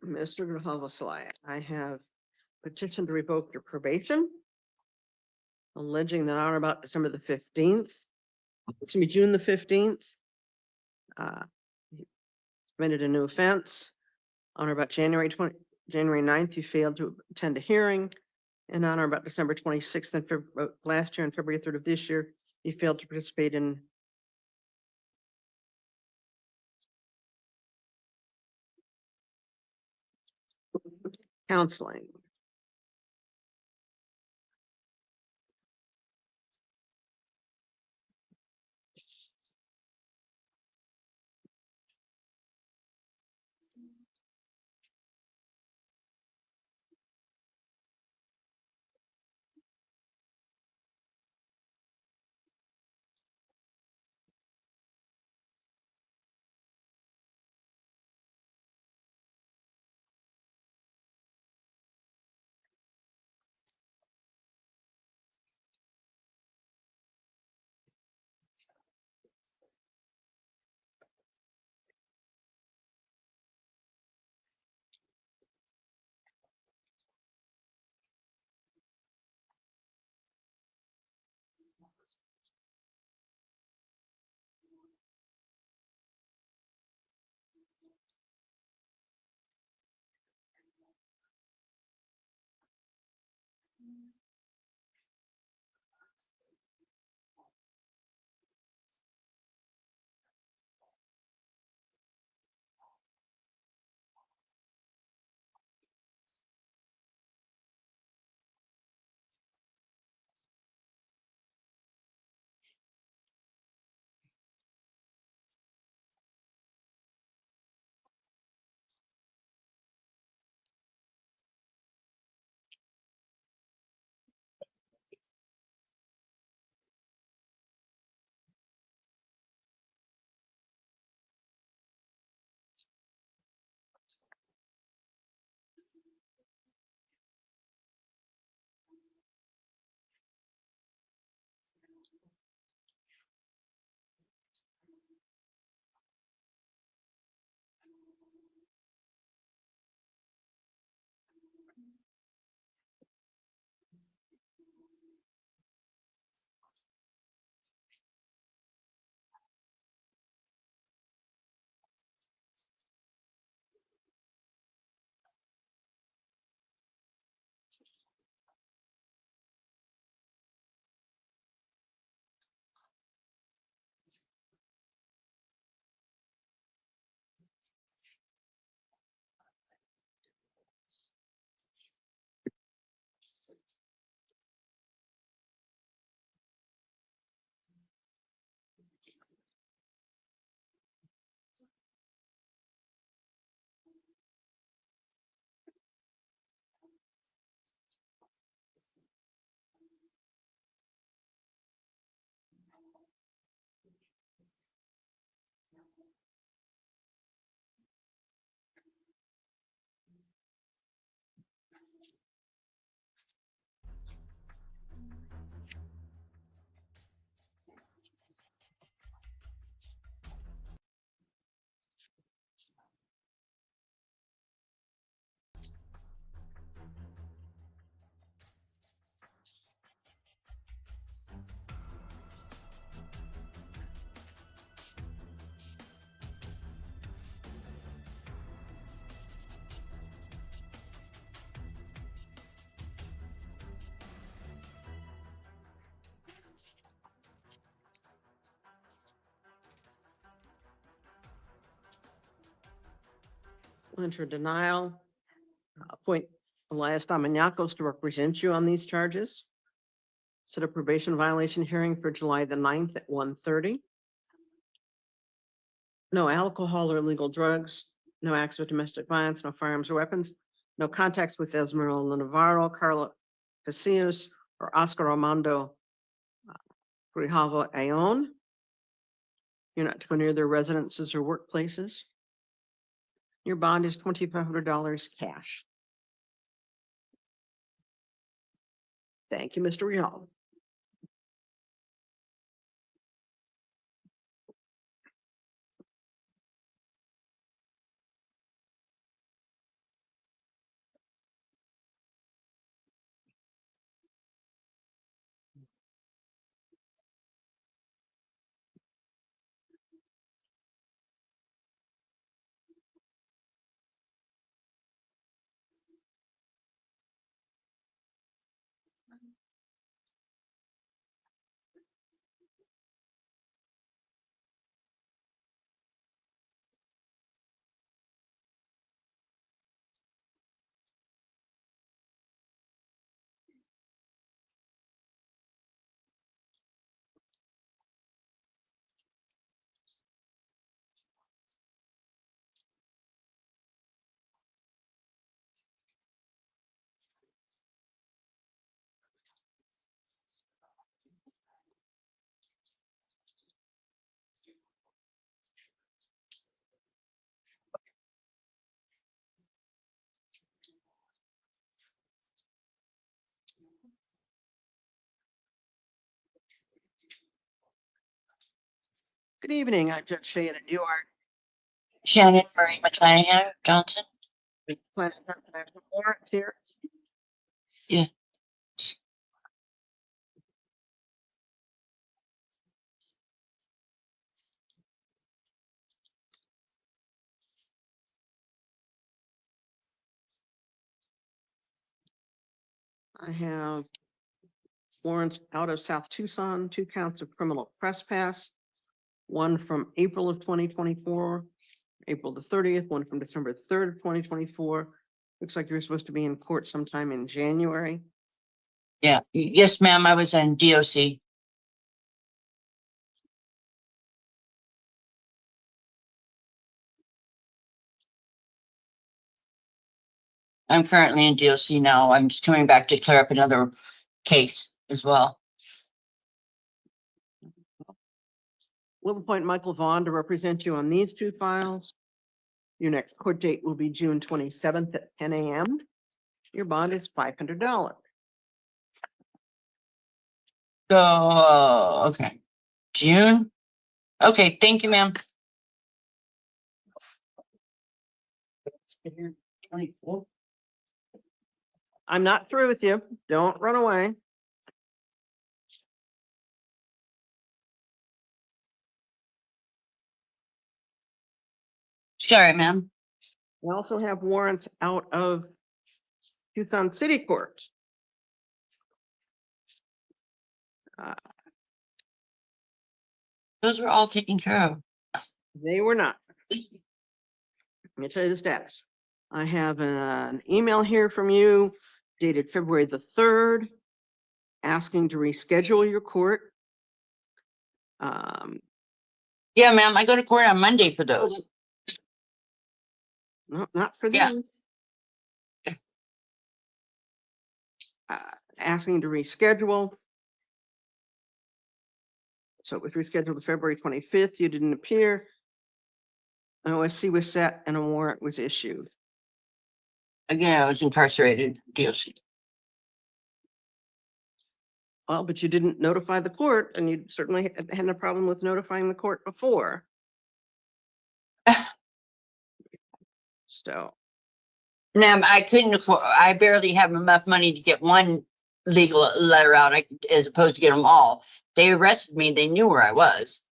Mr. Grahavasly, I have petition to revoke your probation, alleging that on or about December the 15th, it's gonna be June the 15th, you committed a new offense. On or about January 9th, you failed to attend a hearing. And on or about December 26th and last year and February 3rd of this year, you failed to participate in counseling. Enter denial. Appoint Elias Dominiacos to represent you on these charges. Set a probation violation hearing for July the 9th at 1:30. No alcohol or illegal drugs. no acts of domestic violence, no firearms or weapons, no contacts with Esmeralda Navarro, Carla Casillas, or Oscar Armando Grijalva Ayon. You're not to go near their residences or workplaces. Your bond is $2,500 cash. Thank you, Mr. Grijalva. Good evening. I'm Judge Shannon. You are Shannon Marie McClanahan Johnson. planning warrant here. Yeah. I have warrants out of South Tucson, 2 counts of criminal trespass, one from April of 2024, April the 30th, one from December 3rd of 2024. Looks like you're supposed to be in court sometime in January. Yeah. Yes, ma'am. I was in DOC. I'm currently in DOC now. I'm just coming back to clear up another case as well. We'll appoint Michael Vaughn to represent you on these 2 files. Your next court date will be June 27th at 10 a.m. Your bond is $500. So, okay. June. Okay. Thank you, ma'am. 24. I'm not through with you. Don't run away. Sorry, ma'am. We also have warrants out of Tucson City Court. Those were all taken care of. They were not. Let me tell you the status. I have an email here from you dated February the 3rd, asking to reschedule your court. Yeah, ma'am. I go to court on Monday for those. No, not for Yeah. them. Asking to reschedule. So it was rescheduled to February 25th. You didn't appear. An OSC was set and a warrant was issued. Again, I was incarcerated. DOC. Well, but you didn't notify the court, and you certainly had no problem with notifying the court before. So, Ma'am, I couldn't afford, I barely have enough money to get one legal letter out as opposed to get them all. They arrested me. They knew where I was.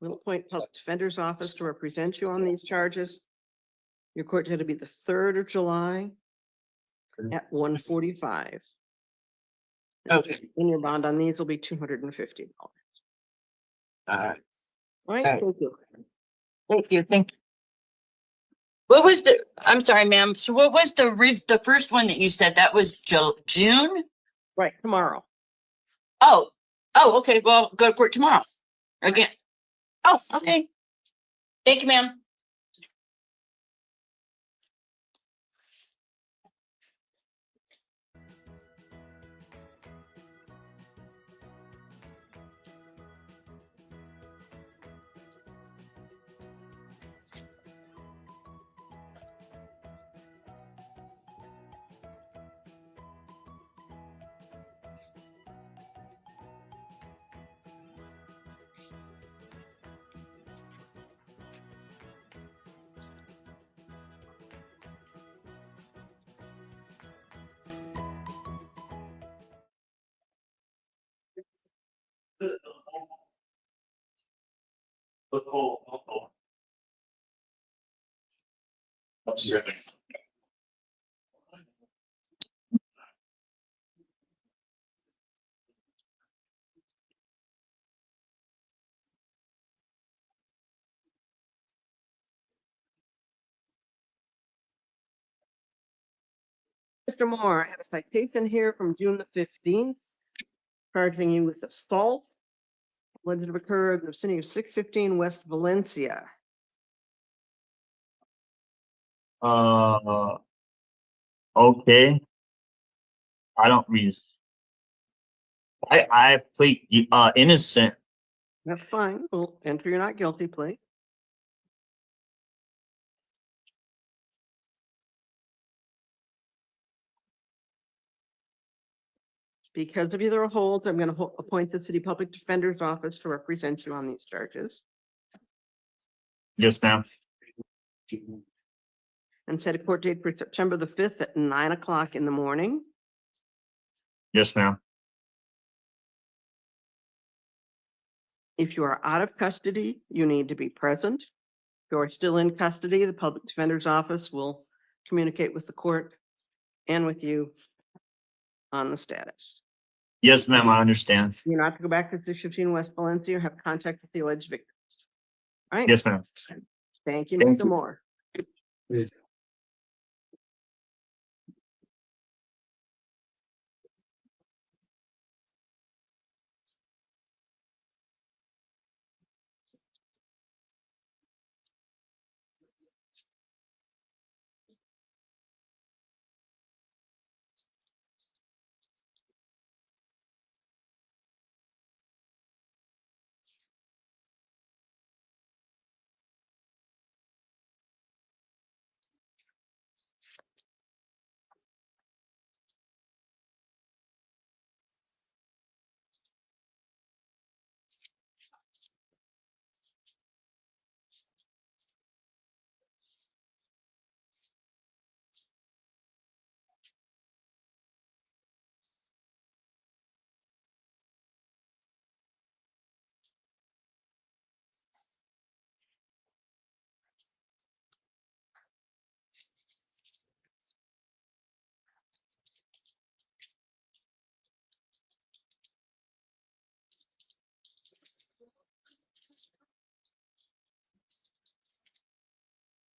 we'll appoint public defender's office to represent you on these charges. Your court date will be the 3rd of July at 1:45. Okay. And your bond on these will be $250. All right. All right, Okay. thank you. Thank you. Thank you. What was I'm sorry, ma'am. So what was the first one that you said? That was June? Right, tomorrow. Oh, okay. Well, go to court tomorrow. Again. Oh, okay. Thank you, ma'am. Mr. Moore, I have a citation here from June the 15th, charging you with assault. Alleged to have occurred in the city of 615 West Valencia. Okay. I don't mean. I plead innocent. That's fine. We'll enter your not guilty plea. Because of either hold, I'm going to appoint the city public defender's office to represent you on these charges Yes, ma'am. and set a court date for September the 5th at 9 o'clock in the morning. Yes, ma'am. If you are out of custody, you need to be present. If you are still in custody, the public defender's office will communicate with the court and with you on the status. Yes, ma'am. I understand. You're not to go back to 615 West Valencia or have contact with the alleged victims. All right? Yes, ma'am. Thank you, Thank Mr. you. Moore.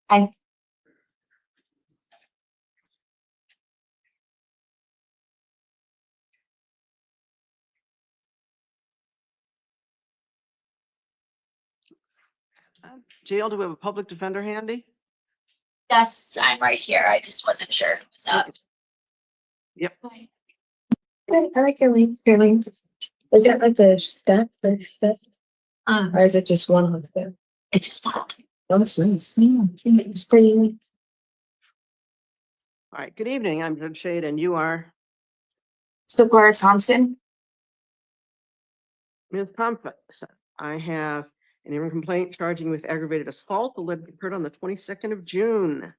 I Jail, do we have a public defender handy? Yes, I'm right here. I just wasn't sure. What's up? Yep. I like your link. Your link. Is that like a step or step? Or is it just one of them? It's just one. Oh, that's nice. Yeah, it's pretty neat. All right, good evening. I'm Judge Shade and you are Socorro Thompson. Ms. Thompson. I have an imminent complaint charging with aggravated assault alleged occurred on the 22nd of June.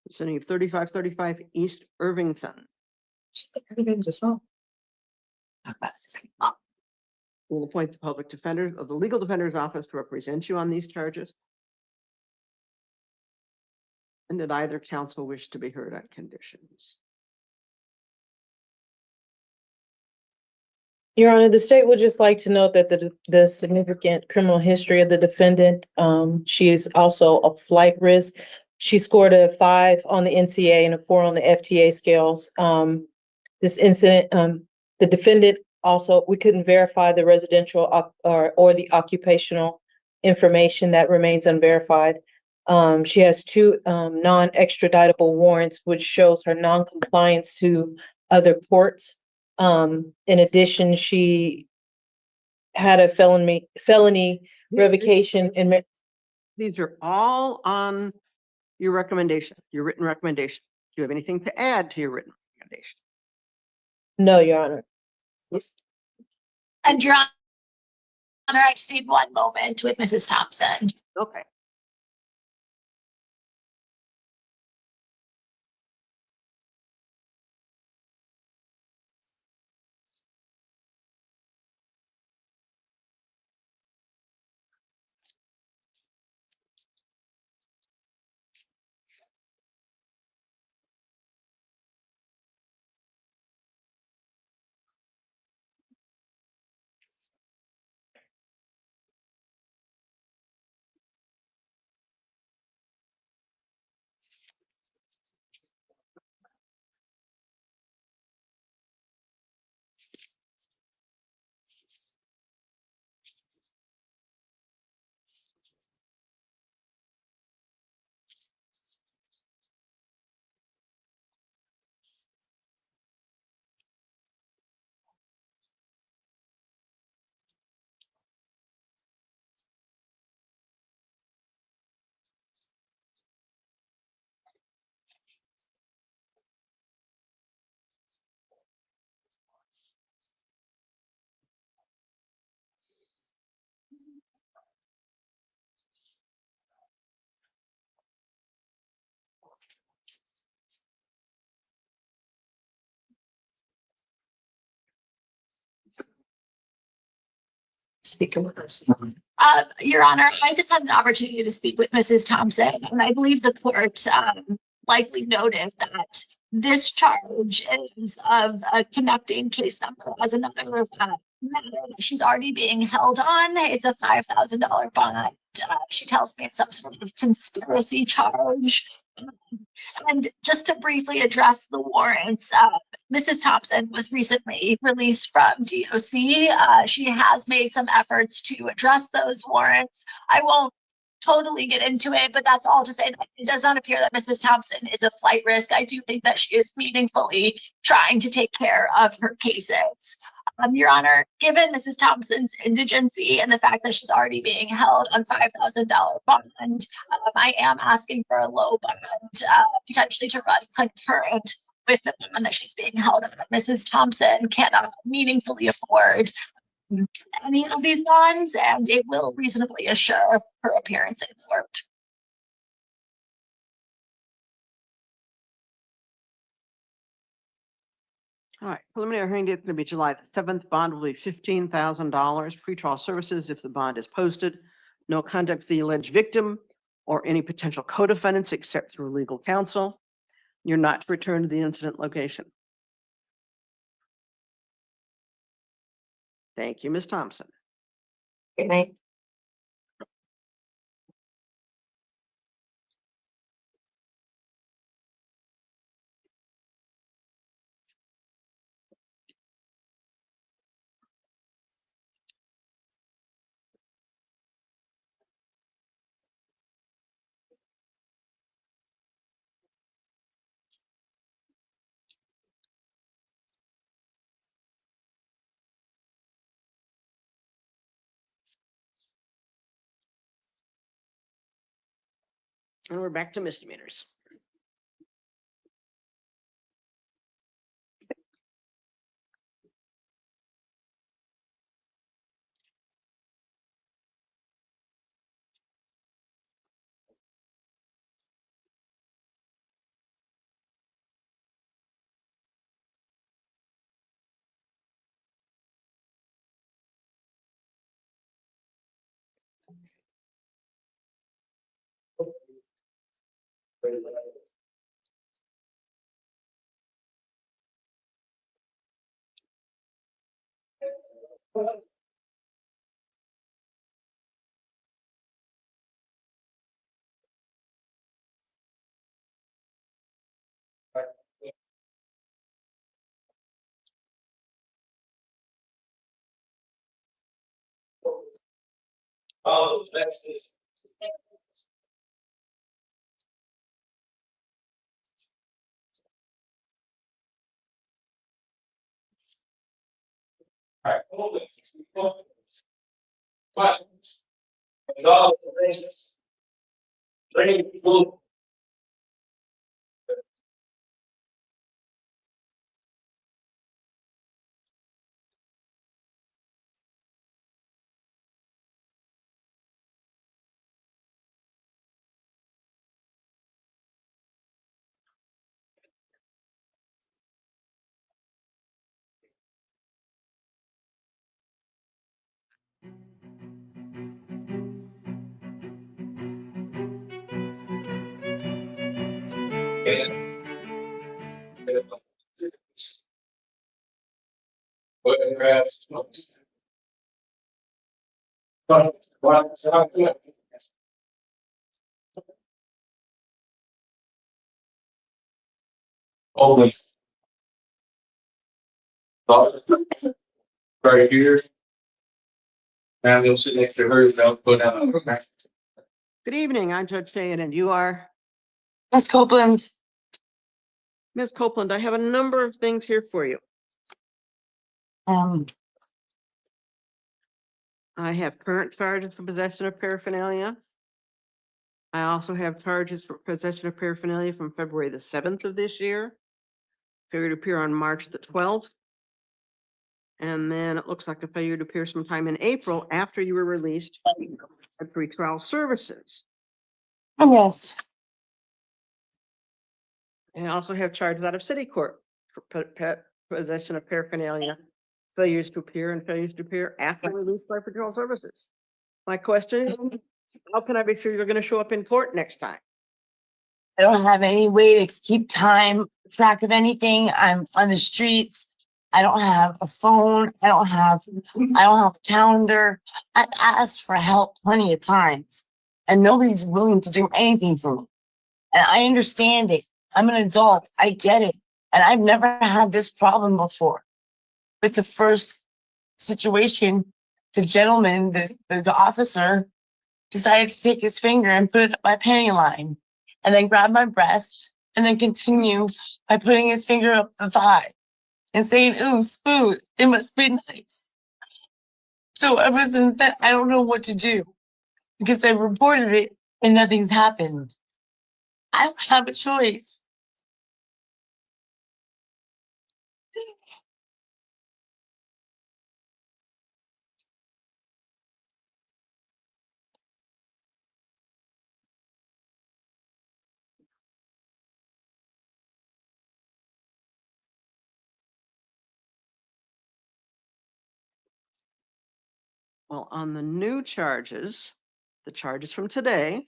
Vicinity of 3535 East Irvington. Everything just all. We'll appoint the public defender of the legal defender's office to represent you on these charges. And did either counsel wish to be heard on conditions? Your Honor, the state would just like to note that the significant criminal history of the defendant, she is also a flight risk. She scored a 5 on the NCA and a 4 on the FTA scales. This incident, the defendant also, we couldn't verify the residential or the occupational information that remains unverified. She has 2 non-extraditable warrants, which shows her non-compliance to other courts. In addition, she had a felony revocation and These are all on your recommendation, your written recommendation. Do you have anything to add to your written recommendation? no, Your Honor. And Your Honor, I just need one moment with Mrs. Thompson. Okay. Speaking with us. Your Honor, I just had an opportunity to speak with Mrs. Thompson, and I believe the court likely noted that this charge is of a connecting case number as another matter that she's already being held on. It's a $5,000 bond. She tells me it's some sort of conspiracy charge. And just to briefly address the warrants, Mrs. Thompson was recently released from DOC. She has made some efforts to address those warrants. I won't totally get into it, but that's all to say that it does not appear that Mrs. Thompson is a flight risk. I do think that she is meaningfully trying to take care of her cases. Your Honor, given Mrs. Thompson's indigency and the fact that she's already being held on $5,000 bond, I am asking for a low bond, potentially to run concurrent with the woman that she's being held on. Mrs. Thompson cannot meaningfully afford any of these bonds, and it will reasonably assure her appearance in court. All right, preliminary hearing date is going to be July the 7th. Bond will be $15,000. Pretrial services if the bond is posted. No contact with the alleged victim or any potential co-defendants except through legal counsel. You're not to return to the incident location. Thank you, Ms. Thompson. Good night. And we're back to misdemeanors. Oh, that's this. All right, hold it. But, and all the races. Bring people. Photographs. But what's happening? Always. Right here. Now you'll sit next to her, they'll go down. Good evening, I'm Judge Fagan, and you are Ms. Copeland, Ms. Copeland. I have a number of things here for you. um, I have current charges for possession of paraphernalia. I also have charges for possession of paraphernalia from February the 7th of this year. Failure to appear on March the 12th. And then it looks like a failure to appear sometime in April after you were released at pretrial services. yes, And I also have charges out of city court for possession of paraphernalia, failures to appear and failures to appear after release by patrol services. My question is, how can I be sure you're gonna show up in court next time? I don't have any way to keep track of anything. I'm on the streets. I don't have a phone. I don't have a calendar. I've asked for help plenty of times and nobody's willing to do anything for me. And I understand it. I'm an adult. I get it. And I've never had this problem before. With the first situation, the gentleman, the officer decided to take his finger and put it up my panty line and then grab my breast and then continue by putting his finger up the thigh and saying, ooh, smooth, it must be nice. So ever since then, I don't know what to do because I reported it and nothing's happened. I don't have a choice. Well, on the new charges, the charges from today.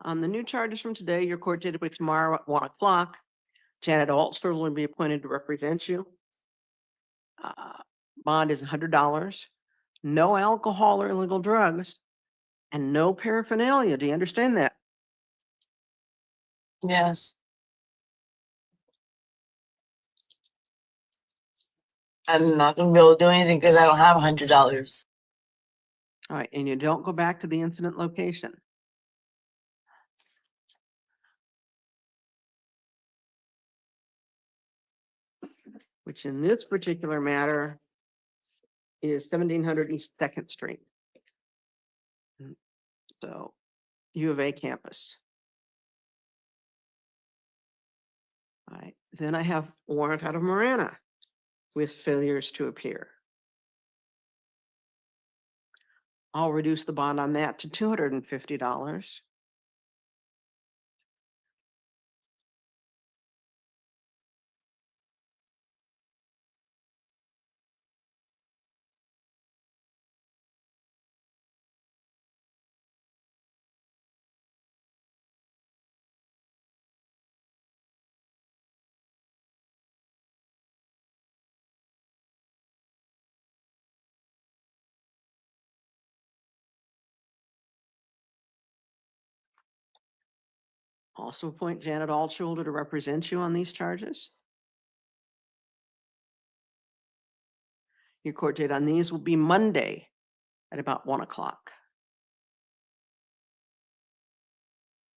On the new charges from today, your court date will be tomorrow at 1 o'clock. Janet Altster will be appointed to represent you. Bond is $100. No alcohol or illegal drugs, and no paraphernalia. Do you understand that? Yes. I'm not gonna be able to do anything because I don't have $100. All right, and you don't go back to the incident location. Which in this particular matter is 1700 East Second Street. So U of A campus. All right, then I have warrant out of Marana with failures to appear. I'll reduce the bond on that to $250. Also appoint Janet Altshuler to represent you on these charges. Your court date on these will be Monday at about 1 o'clock.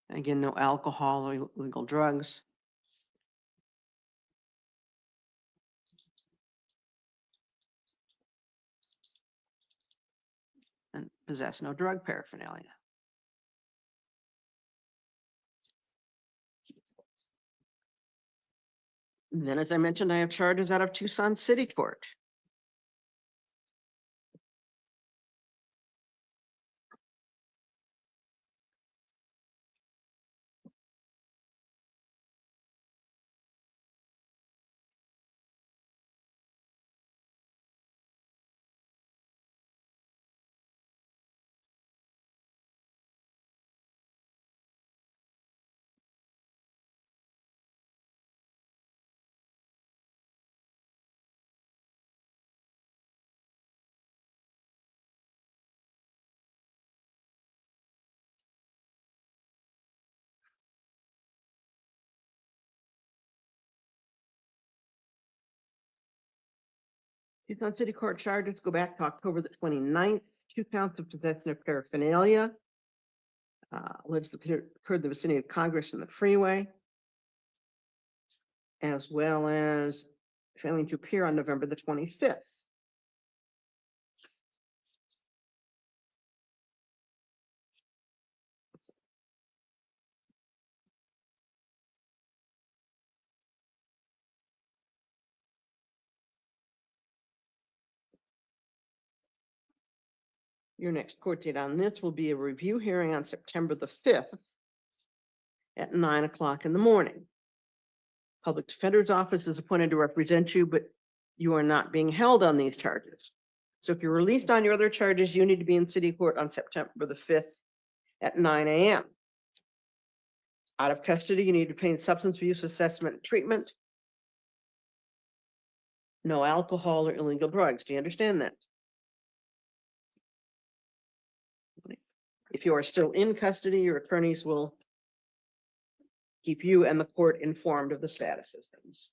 Again, no alcohol or illegal drugs. And possess no drug paraphernalia. And then, as I mentioned, I have charges out of Tucson City Court. Tucson City Court charges go back to October the 29th. 2 counts of possession of paraphernalia. Alleged occurred in the vicinity of Congress and the freeway, as well as failing to appear on November the 25th. Your next court date on this will be a review hearing on September the 5th at 9 o'clock in the morning. Public Defender's Office is appointed to represent you, but you are not being held on these charges. So if you're released on your other charges, you need to be in city court on September the 5th at 9 a.m. Out of custody, you need to pay substance abuse assessment and treatment. No alcohol or illegal drugs. Do you understand that? If you are still in custody, your attorneys will keep you and the court informed of the status of things.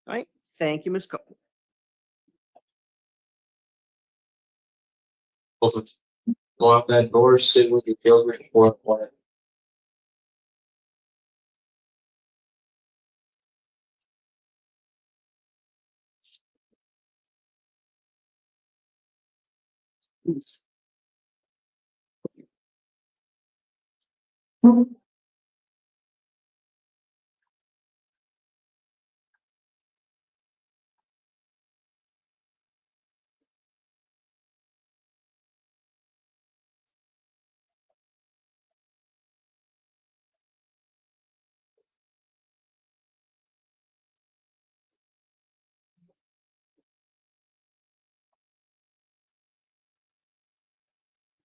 All right. Thank you, Ms. Copeland. Go out that door, sit with your children for a while.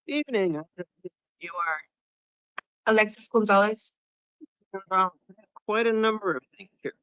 Evening. You Alexis Gonzalez. are quite a number of things here.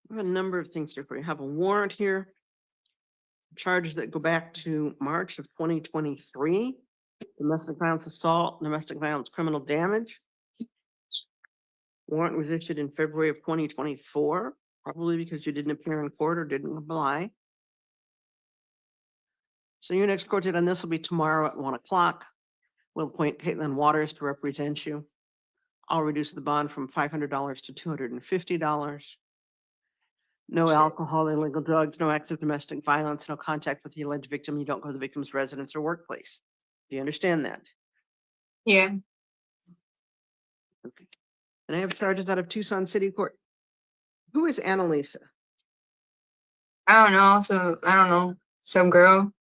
I have a number of things here for you. I have a warrant here. Charges that go back to March of 2023. Domestic violence assault, domestic violence criminal damage. Warrant was issued in February of 2024, probably because you didn't appear in court or didn't apply. So your next court date on this will be tomorrow at 1 o'clock. We'll appoint Caitlin Waters to represent you. I'll reduce the bond from $500 to $250. No alcohol, illegal drugs, no acts of domestic violence, no contact with the alleged victim. You don't go to the victim's residence or workplace. Do you understand that? Yeah, Okay. And I have charges out of Tucson City Court. Who is Annalisa? I don't know. So I don't know. Some girl.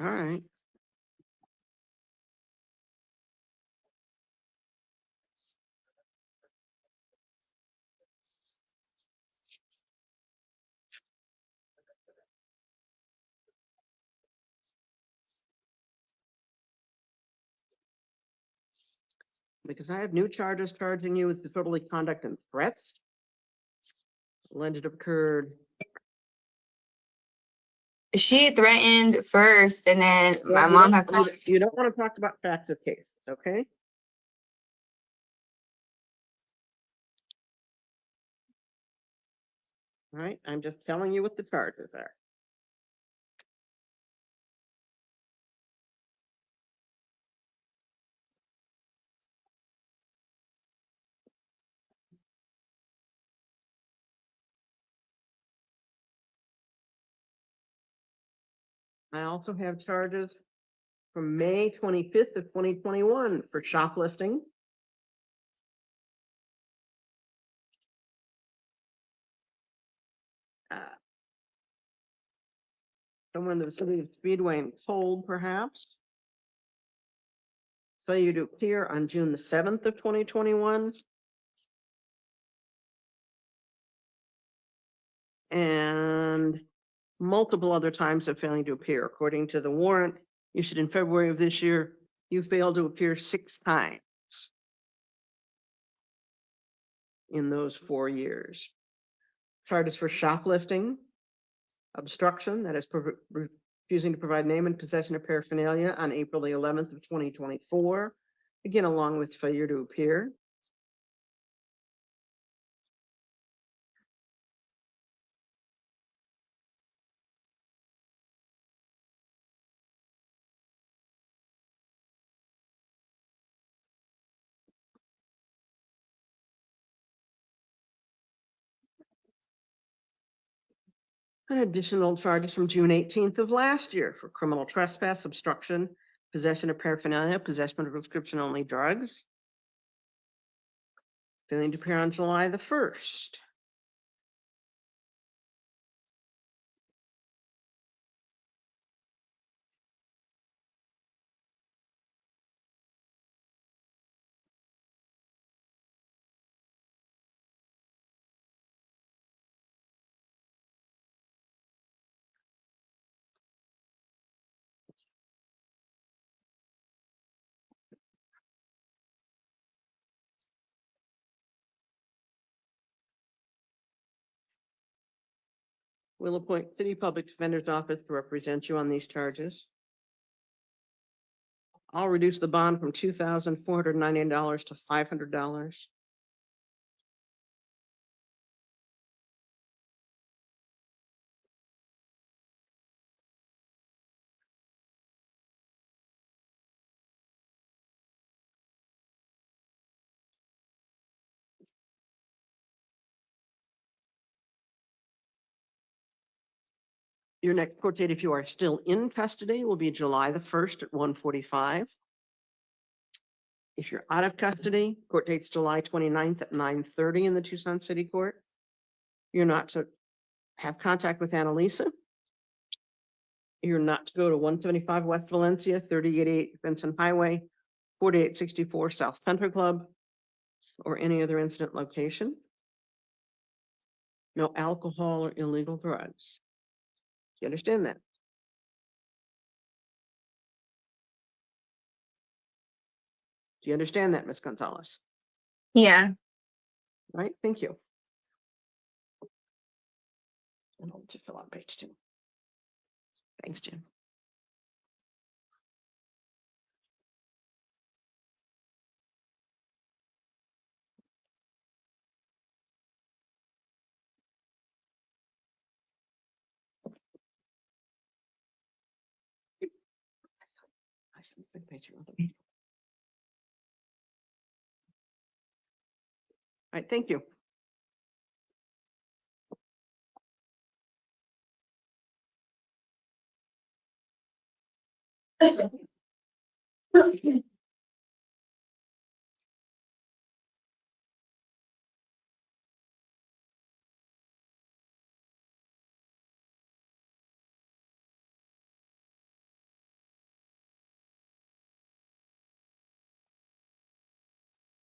All right. Because I have new charges charging you with disorderly conduct and threats. Alleged occurred. She threatened first, and then my mom had called. You don't want to talk about facts of cases, okay? All right, I'm just telling you what the charges are. I also have charges from May 25th of 2021 for shoplifting. Someone in the vicinity of Speedway and Cold, perhaps. Failure to appear on June the 7th of 2021. And multiple other times of failing to appear. According to the warrant issued in February of this year, you failed to appear 6 times in those 4 years. Charges for shoplifting, obstruction, that is refusing to provide name and possession of paraphernalia on April the 11th of 2024, again, along with failure to appear. And additional charges from June 18th of last year for criminal trespass, obstruction, possession of paraphernalia, possession of prescription-only drugs. Failing to appear on July the 1st. We'll appoint City Public Defender's Office to represent you on these charges. I'll reduce the bond from $2,499 to $500. Your next court date, if you are still in custody, will be July the 1st at 1:45. If you're out of custody, court date's July 29th at 9:30 in the Tucson City Court. You're not to have contact with Annalisa. You're not to go to 175 West Valencia, 388 Benson Highway, 4864 South Country Club, or any other incident location. No alcohol or illegal drugs. You understand that? Do you understand that, Ms. Gonzalez? Yeah. Right, thank you. And I'll just fill out page 2. Thanks, Jim. I said, flip page 2. All right, thank you.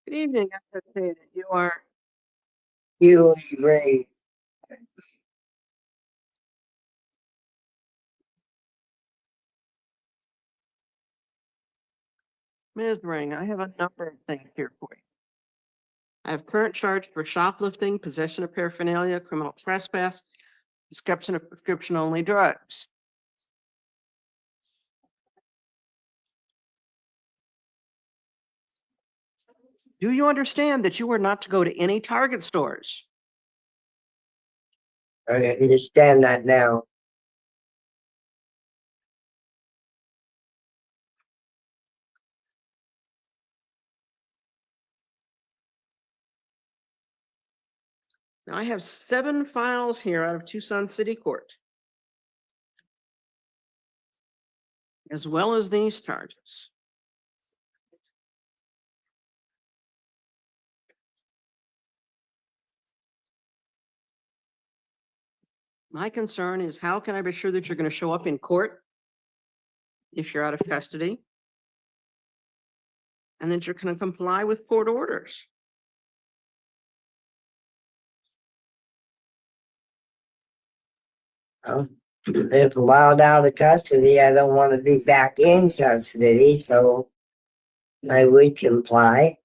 Good evening. I have to say that you are Ray. Ms. Ring. I have a number of things here for you. I have current charge for shoplifting, possession of paraphernalia, criminal trespass, description of prescription-only drugs. Do you understand that you are not to go to any Target stores? I understand that now. Now, I have 7 files here out of Tucson City Court, as well as these charges. My concern is how can I be sure that you're going to show up in court if you're out of custody, and that you're going to comply with court orders? Well, if allowed out of custody, I don't want to be back in custody, so I would comply.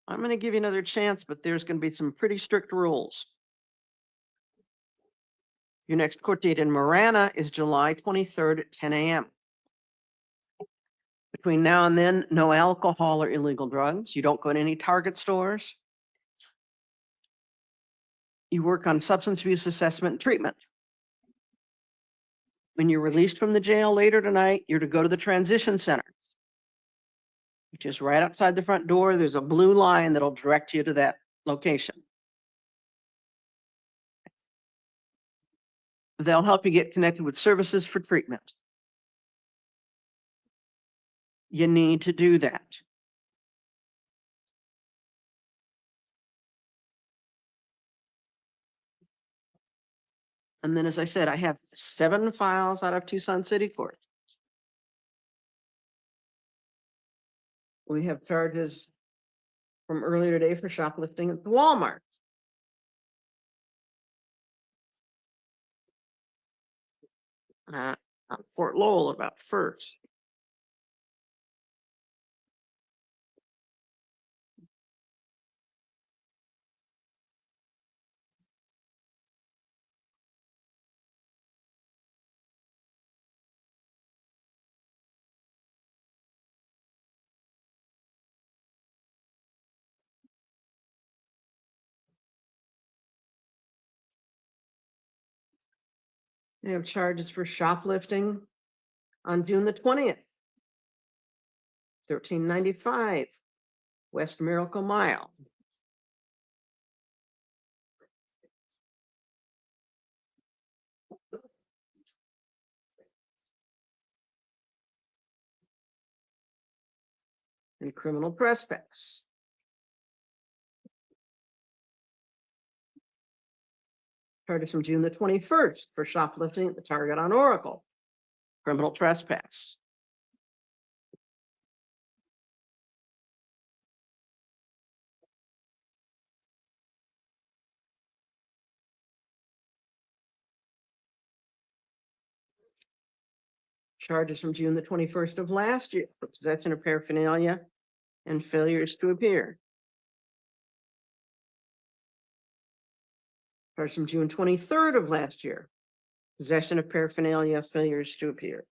I'm going to give you another chance, but there's going to be some pretty strict rules. Your next court date in Marana is July 23rd at 10 a.m. Between now and then, no alcohol or illegal drugs. You don't go to any Target stores. You work on substance abuse assessment and treatment. When you're released from the jail later tonight, you're to go to the transition center, which is right outside the front door. There's a blue line that'll direct you to that location. They'll help you get connected with services for treatment. You need to do that. And then, as I said, I have 7 files out of Tucson City Court. We have charges from earlier today for shoplifting at the Walmart. On Fort Lowell about first. They have charges for shoplifting on June the 20th. 1395 West Miracle Mile. And criminal trespass. Charges from June the 21st for shoplifting at the Target on Oracle. Criminal trespass. Charges from June the 21st of last year for possession of paraphernalia and failures to appear. Charges from June 23rd of last year. Possession of paraphernalia, failures to appear.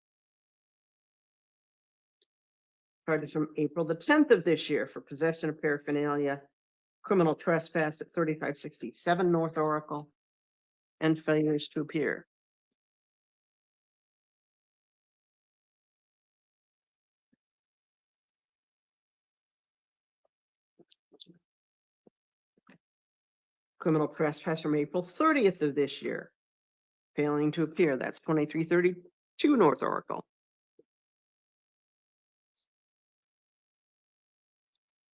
Charges from April the 10th of this year for possession of paraphernalia, criminal trespass at 3567 North Oracle, and failures to appear. Criminal trespass from April 30th of this year. Failing to appear, that's 2332 North Oracle.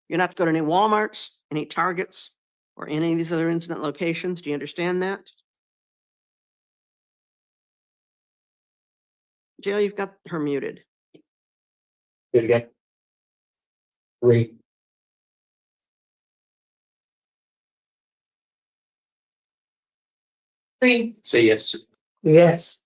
You're not to go to any Walmarts, any Targets, or any of these other incident locations. Do you understand that? Jill, you've got her muted. Do it again. 3. Say yes. Yes.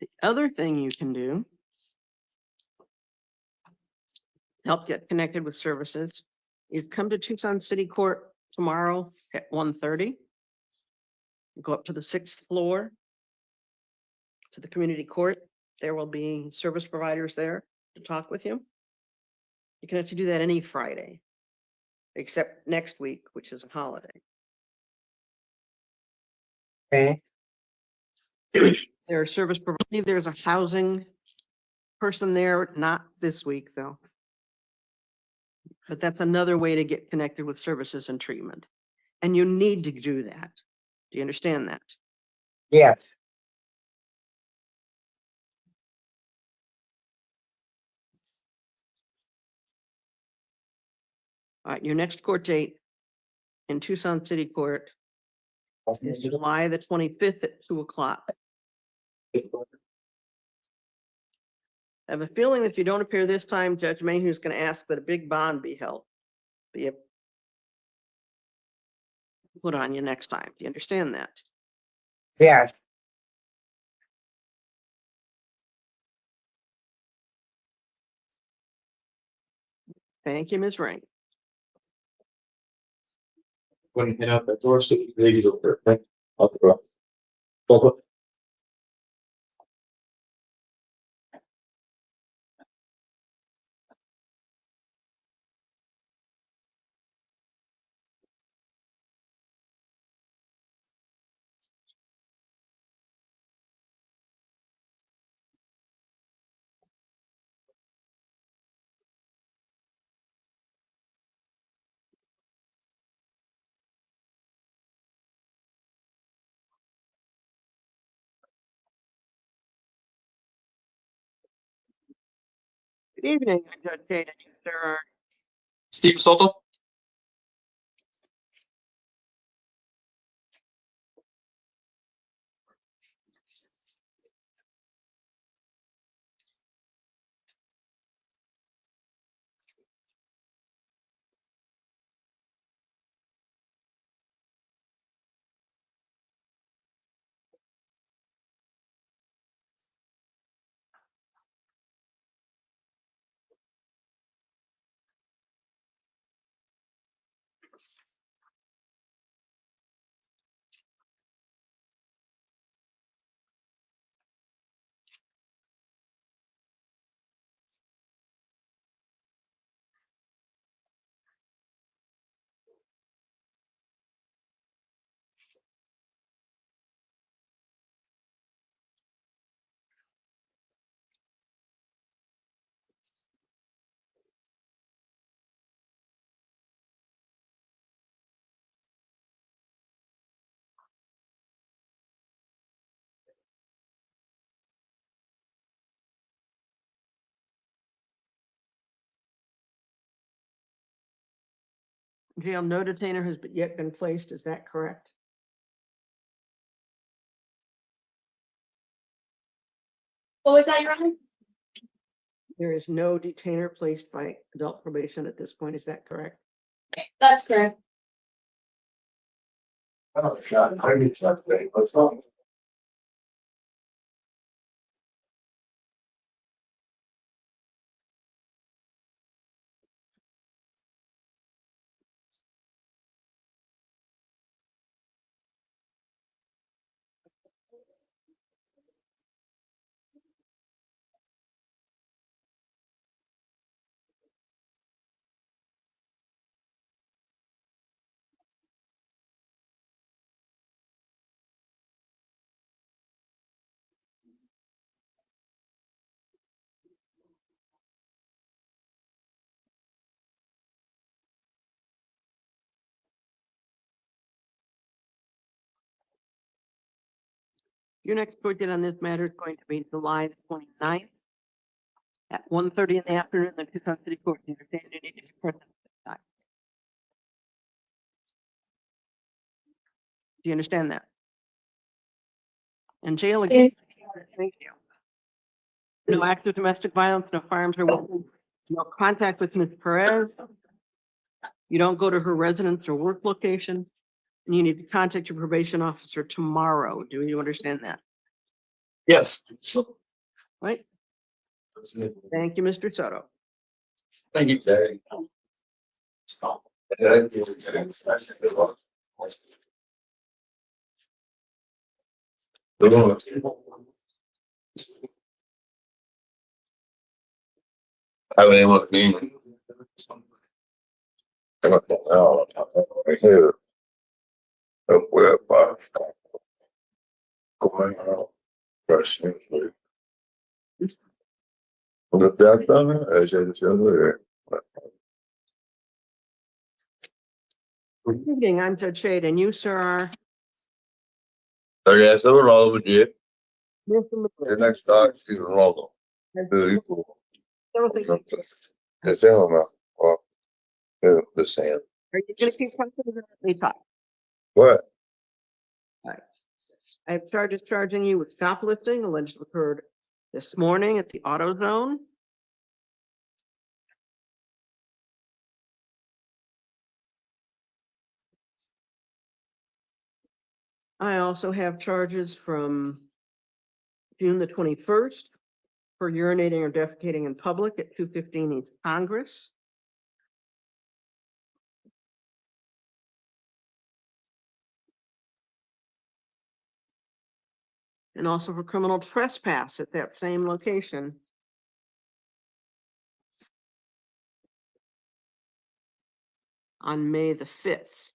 The other thing you can do, help get connected with services, is come to Tucson City Court tomorrow at 1:30. Go up to the 6th floor to the community court. There will be service providers there to talk with you. You can actually do that any Friday, except next week, which is a holiday. Okay. There are service providers, there's a housing person there, not this week though. But that's another way to get connected with services and treatment. And you need to do that. Do you understand that? Yes. All right, your next court date in Tucson City Court is July the 25th at 2:00. I have a feeling if you don't appear this time, Judge Mayhew is going to ask that a big bond be held. Be put on you next time. Do you understand that? Yes. Thank you, Ms. Rank. When you head out that door, so you can leave it over there. Okay? Okay. Good evening, I'm Judge Kate, and you, sir, are Steve Soto? jail. No detainer has yet been placed. Is that correct? What was that, Your Honor? There is no detainer placed by adult probation at this point. Is that correct? That's correct. Oh, shot. I need shot today. Let's go. Your next court date on this matter is going to be July the 29th at 1:30 in the afternoon in the Tucson City Court. You understand you need to be present at this time. Do you understand that? And jail again. Thank you. No acts of domestic violence, no firearms or weapons, no contact with Ms. Perez. You don't go to her residence or work location. And you need to contact your probation officer tomorrow. Do you understand that? Yes. Right? Thank you, Mr. Soto. Thank you, Jerry. I would able to be. I don't know. Right here. Up where going out. Rushing. The back on it, I said it's over there. Good evening, I'm Judge Shade, and you, sir, are Okay, so we're all over here. Mr. The McClure. next dog, she's Ronaldo. Really cool. Something. It's him, well, the same. Are you gonna keep talking or let me talk? What? I have charges charging you with shoplifting alleged occurred this morning at the auto zone. I also have charges from June the 21st for urinating or defecating in public at 215 East Congress. And also for criminal trespass at that same location on May the 5th.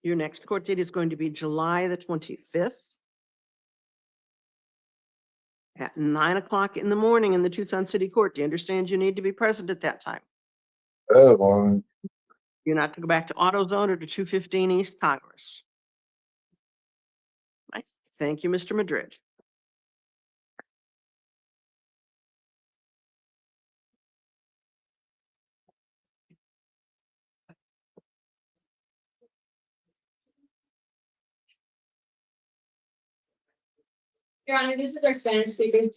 Your next court date is going to be July the 25th at 9 o'clock in the morning in the Tucson City Court. Do you understand you need to be present at that time? Well, You're not to go back to AutoZone or to 215 East Congress. Right. Thank you, Mr. Madrid. Your Honor, this is our Spanish speaker.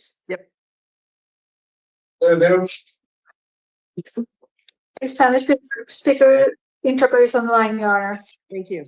Spanish speaker interpreters on the line, Your Honor. Thank you.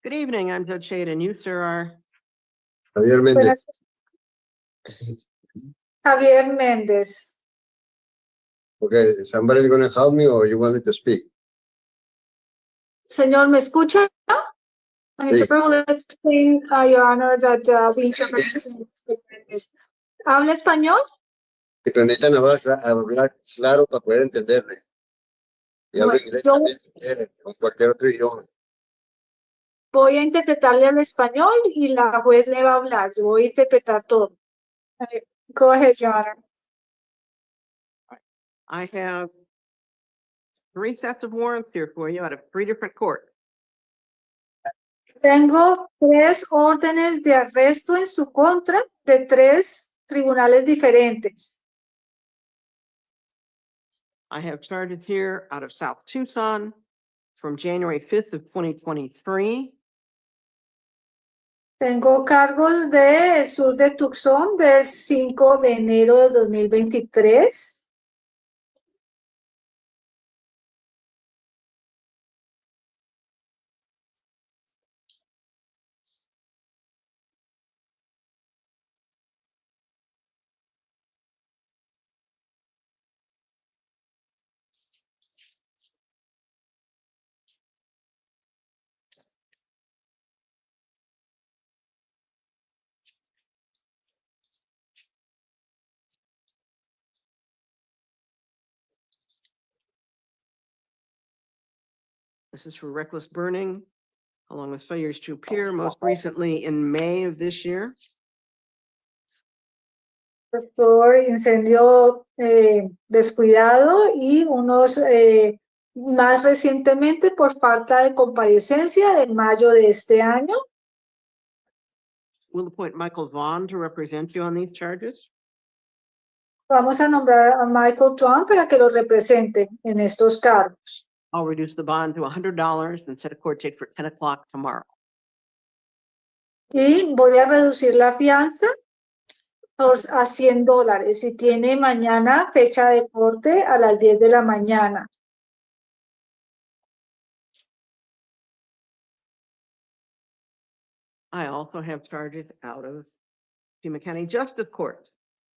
Good evening, I'm Judge Shade, and you, sir, are Javier Méndez. Javier Méndez. Okay, somebody's gonna help me or you want me to speak? Señor, ¿me escucha? An Sí. interpreter will explain, Your Honor, that we interpret. ¿Habla español? Pero necesitan hablar claro para poder entenderle. Y hablo Bueno, inglés yo- también si quieren, o cualquier otro idioma. Voy a interpretarle al español y la juez le va a hablar. Yo voy a interpretar todo. Go ahead, Your Honor. I have 3 sets of warrants here for you out of 3 different courts. Tengo 3 órdenes de arresto en su contra de 3 tribunales diferentes. I have charges here out of South Tucson from January 5th of 2023. Tengo cargos del sur de Tucson del 5 de enero de 2023. This is for reckless burning, along with failures to appear, most recently in May of this year. Por incendio descuidado y unos más recientemente por falta de comparecencia en mayo de este año. We'll appoint Michael Vaughn to represent you on these charges. Vamos a nombrar a Michael Twan para que lo represente en estos cargos. I'll reduce the bond to $100 and set a court date for 10 o'clock tomorrow. Y voy a reducir la fianza a $100 si tiene mañana fecha de corte a las 10 de la mañana. I also have charges out of Pima County Justice Court.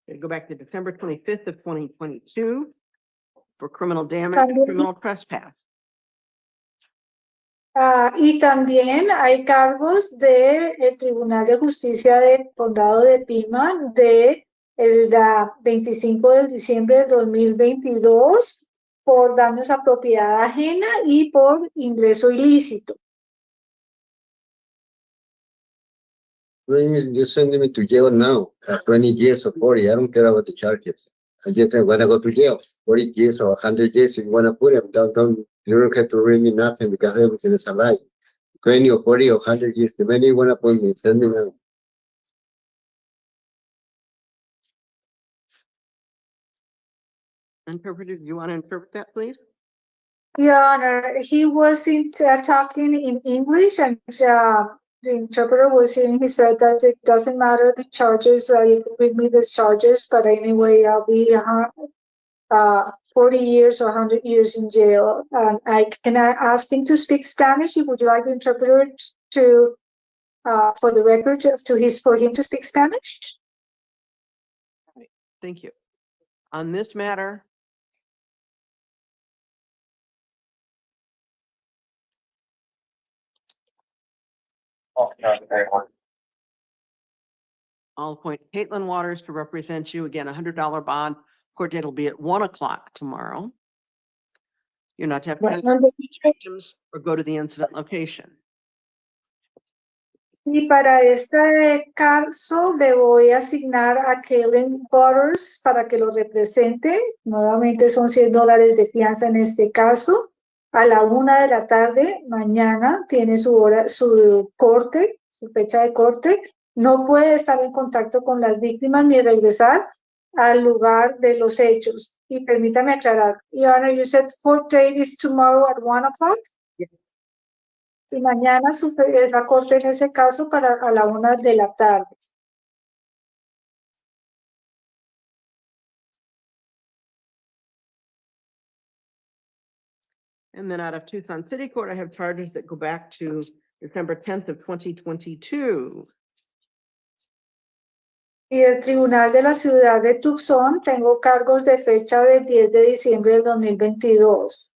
They go back to December 25th of 2022 for criminal damage and También- criminal trespass. Y también hay cargos del Tribunal de Justicia del Condado de Pima de el 25 de diciembre del 2022 por daños a propiedad ajena y por ingreso ilícito. You're sending me to jail now, 20 years or 40, I don't care about the charges. I just wanna go to jail, 40 years or 100 years, if you wanna put them, you don't have to read me nothing because everything is a lie. 20 or 40 or 100 years, the minute you wanna put me, send me now. Interpreter, do you want to interpret that, please? Your Honor, he was talking in English and the interpreter was saying, he said that it doesn't matter the charges, you can read me the charges, but anyway, I'll be 40 years or 100 years in jail. And can I ask him to speak Spanish? Would you like the interpreter to, for the record, for him to speak Spanish? Thank you. On this matter, I'll appoint Caitlin Waters to represent you. Again, $100 bond. Court date will be at 1 o'clock tomorrow. You're not to have Bueno, contact with victims or go to the incident location. y para este caso le voy a asignar a Kellen Butters para que lo represente. Nuevamente son $100 de fianza en este caso. A la 1 de la tarde, mañana, tiene su hora, su corte, su fecha de corte. No puede estar en contacto con las víctimas ni regresar al lugar de los hechos. Y permítame aclarar, Your Honor, you said court date is tomorrow at 1 o'clock? Y mañana es la corte en ese caso para a la 1 de la tarde. And then out of Tucson City Court, I have charges that go back to December 10th of 2022. Y del Tribunal de la Ciudad de Tucson tengo cargos de fecha del 10 de diciembre del 2022.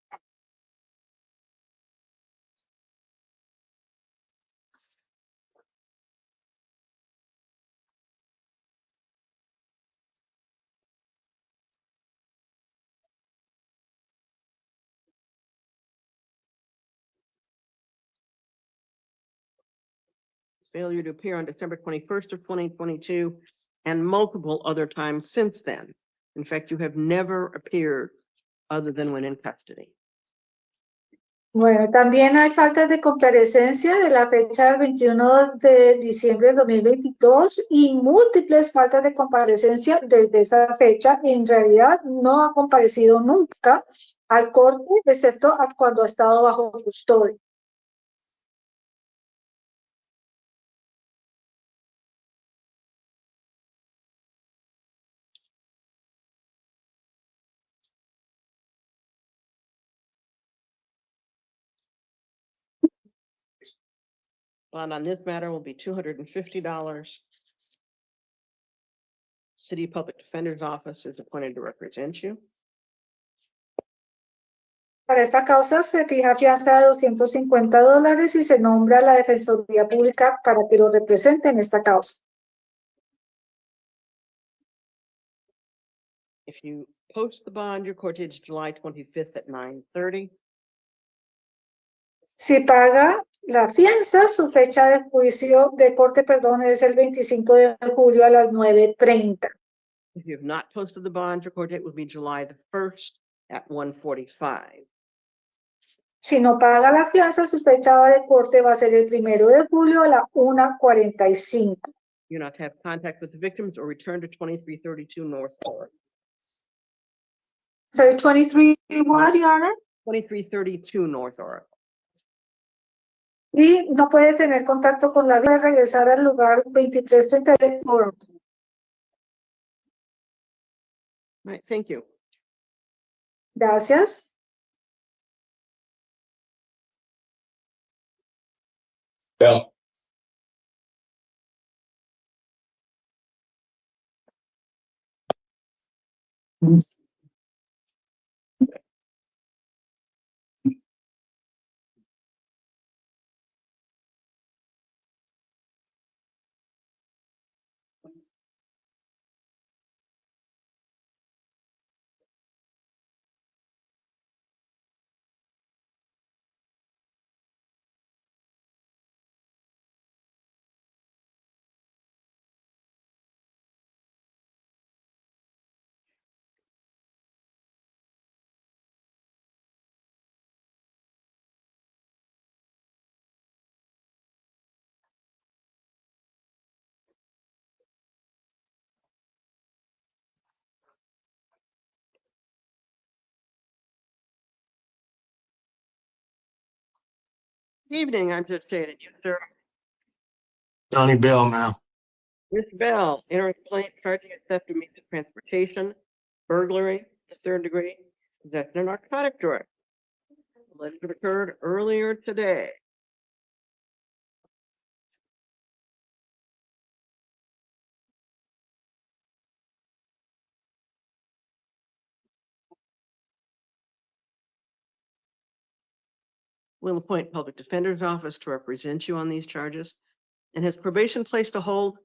Failure to appear on December 21st of 2022 and multiple other times since then. In fact, you have never appeared other than when in custody. Bueno, también hay faltas de comparecencia de la fecha del 21 de diciembre del 2022 y múltiples faltas de comparecencia desde esa fecha. En realidad no ha comparecido nunca al corte, excepto cuando ha estado bajo custodia. Bond on this matter will be $250. City Public Defender's Office is appointed to represent you. Para esta causa se fija fianza de $250 y se nombra a la Defensoría Pública para que lo represente en esta causa. If you post the bond, your court date is July 25th at 9:30. Si paga la fianza, su fecha de juicio de corte, perdón, es el 25 de julio a las 9:30. If you have not posted the bond, your court date will be July the 1st at 1:45. Si no paga la fianza, su fecha de corte va a ser el 1 de julio a la 1:45. You're not to have contact with the victims or return to 2332 North Oregon. Sorry, 23 what, Your Honor? 2332 North Oregon. Y no puede tener contacto con la vida de regresar al lugar 2332 Oregon. Right, thank you. Gracias. Bill. Evening, I'm just saying it, you, sir. Johnny Bell, ma'am. Mr. Bell, entering complaint charging it theft of means of transportation, burglary, the 3rd degree, possession of narcotic drug. Alleged to have occurred earlier today. We'll appoint public defender's office to represent you on these charges. And has probation placed a hold?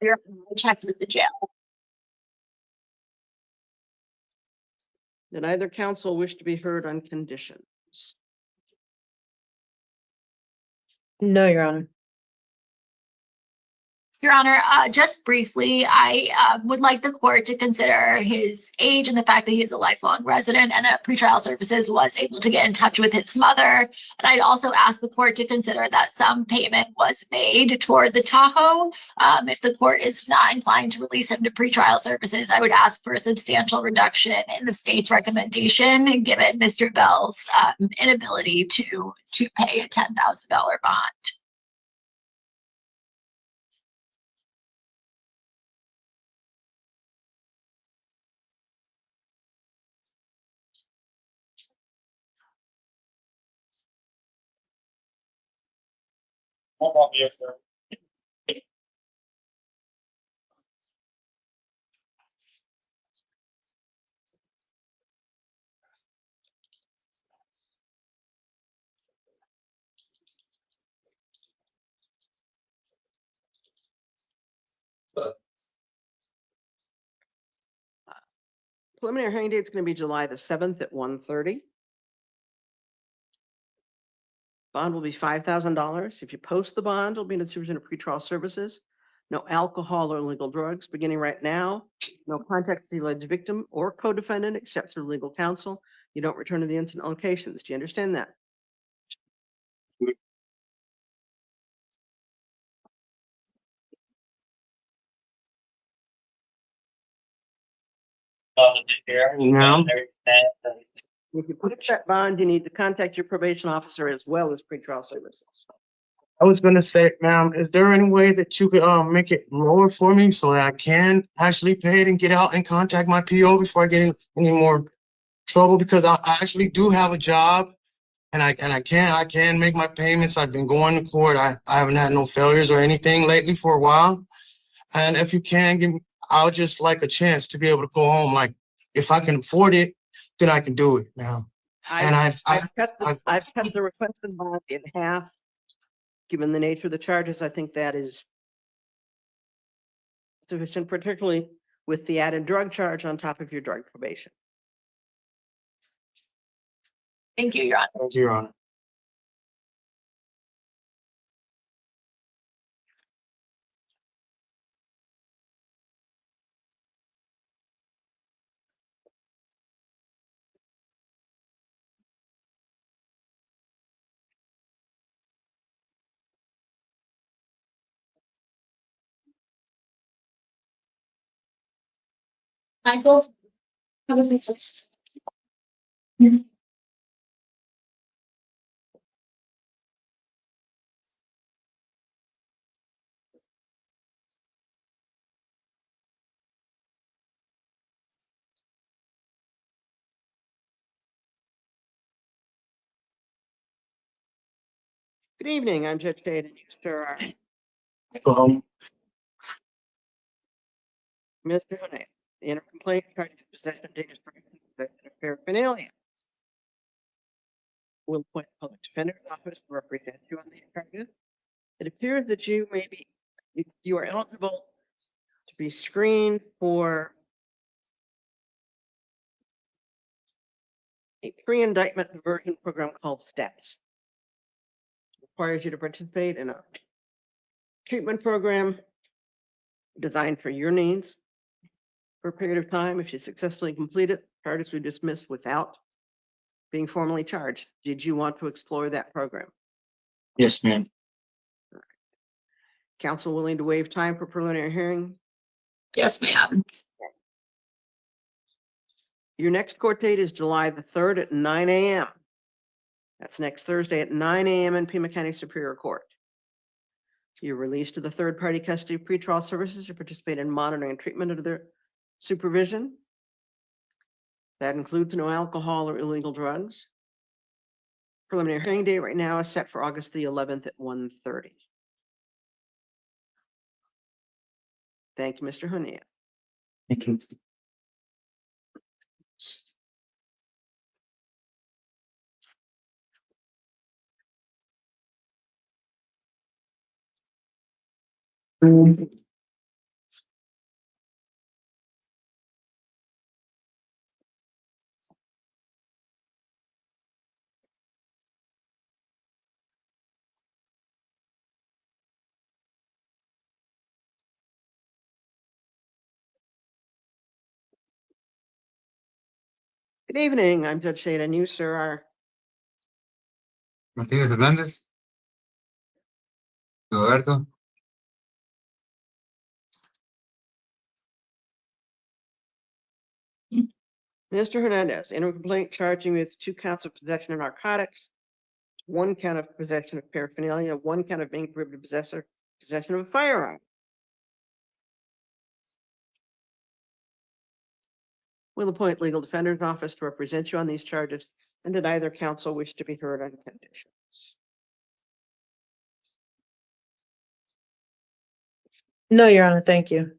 Your checks with the jail. Did either counsel wish to be heard on conditions? No, Your Honor. Your Honor, just briefly, I would like the court to consider his age and the fact that he is a lifelong resident and that pretrial services was able to get in touch with his mother. And I'd also ask the court to consider that some payment was made toward the Tahoe. If the court is not inclined to release him to pretrial services, I would ask for a substantial reduction in the state's recommendation, given Mr. Bell's inability to pay a $10,000 bond. Preliminary hearing date is going to be July the 7th at 1:30. Bond will be $5,000. If you post the bond, it'll be in the supervision of pretrial services. No alcohol or illegal drugs beginning right now. No contact with the alleged victim or co-defendant except through legal counsel. You don't return to the incident locations. Do you understand that? No. If you put that bond, you need to contact your probation officer as well as pretrial services. I was gonna say, ma'am, is there any way that you could make it lower for me so that I can actually pay it and get out and contact my PO before I get in any more trouble? Because I actually do have a job and I can make my payments. I've been going to court. I haven't had no failures or anything lately for a while. And if you can give me, I would just like a chance to be able to go home. Like if I can afford it, then I can do it, ma'am. And I've cut the requested bond in half. Given the nature of the charges, I think that is sufficient, particularly with the added drug charge on top of your drug probation. Thank you, Your Honor. Thank you, Your Honor. Michael, have a seat, please. Good evening, I'm Judge Dade, and you, sir, are Go home. Mr. Hunay. The inter complaint charges possession of dangerous drugs, possession of paraphernalia. We'll appoint a public defender's office to represent you on these charges. It appears that you may be, you are eligible to be screened for a pre-indictment diversion program called STEPS. It requires you to participate in a treatment program designed for your needs for a period of time. If you successfully complete it, charges are dismissed without being formally charged. Did you want to explore that program? Yes, ma'am. Counsel willing to waive time for preliminary hearing? Yes, ma'am. Your next court date is July the 3rd at 9 a.m. That's next Thursday at 9 a.m. in Pima County Superior Court. You're released to the third-party custody of pretrial services to participate in monitoring and treatment under their supervision. That includes no alcohol or illegal drugs. Preliminary hearing date right now is set for August the 11th at 1:30. Thank you, Mr. Hunia. Thank you. Good evening. I'm Judge Shade, and you, sir, are Martínez Hernández. Roberto. Mr. Hernandez, in a complaint charging you with 2 counts of possession of narcotics, 1 count of possession of paraphernalia, 1 count of being prohibited possession of a firearm. Will appoint legal defender's office to represent you on these charges, and did either counsel wish to be heard on conditions? No, Your Honor, thank you.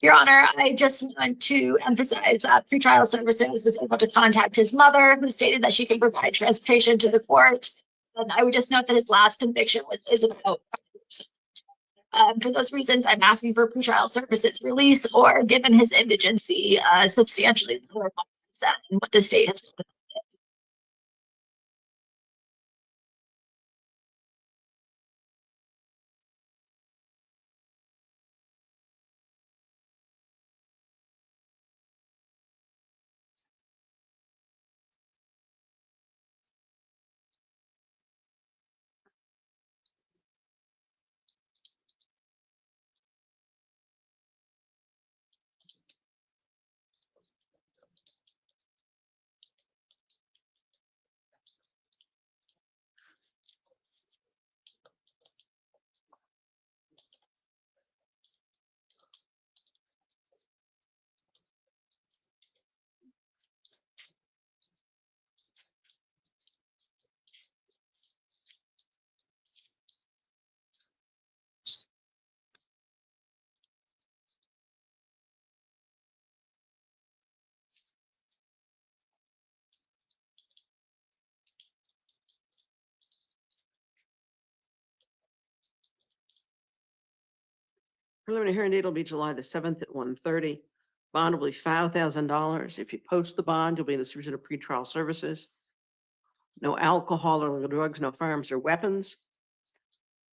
Your Honor, I just want to emphasize that pretrial services was able to contact his mother, who stated that she could provide transportation to the court. And I would just note that his last conviction is about 5 years. For those reasons, I'm asking for pretrial services release, or given his indigency, substantially lower than what the state has. Preliminary hearing date will be July the 7th at 1:30. Bond will be $5,000. If you post the bond, you'll be in the supervision of pretrial services. No alcohol or drugs, no firearms or weapons.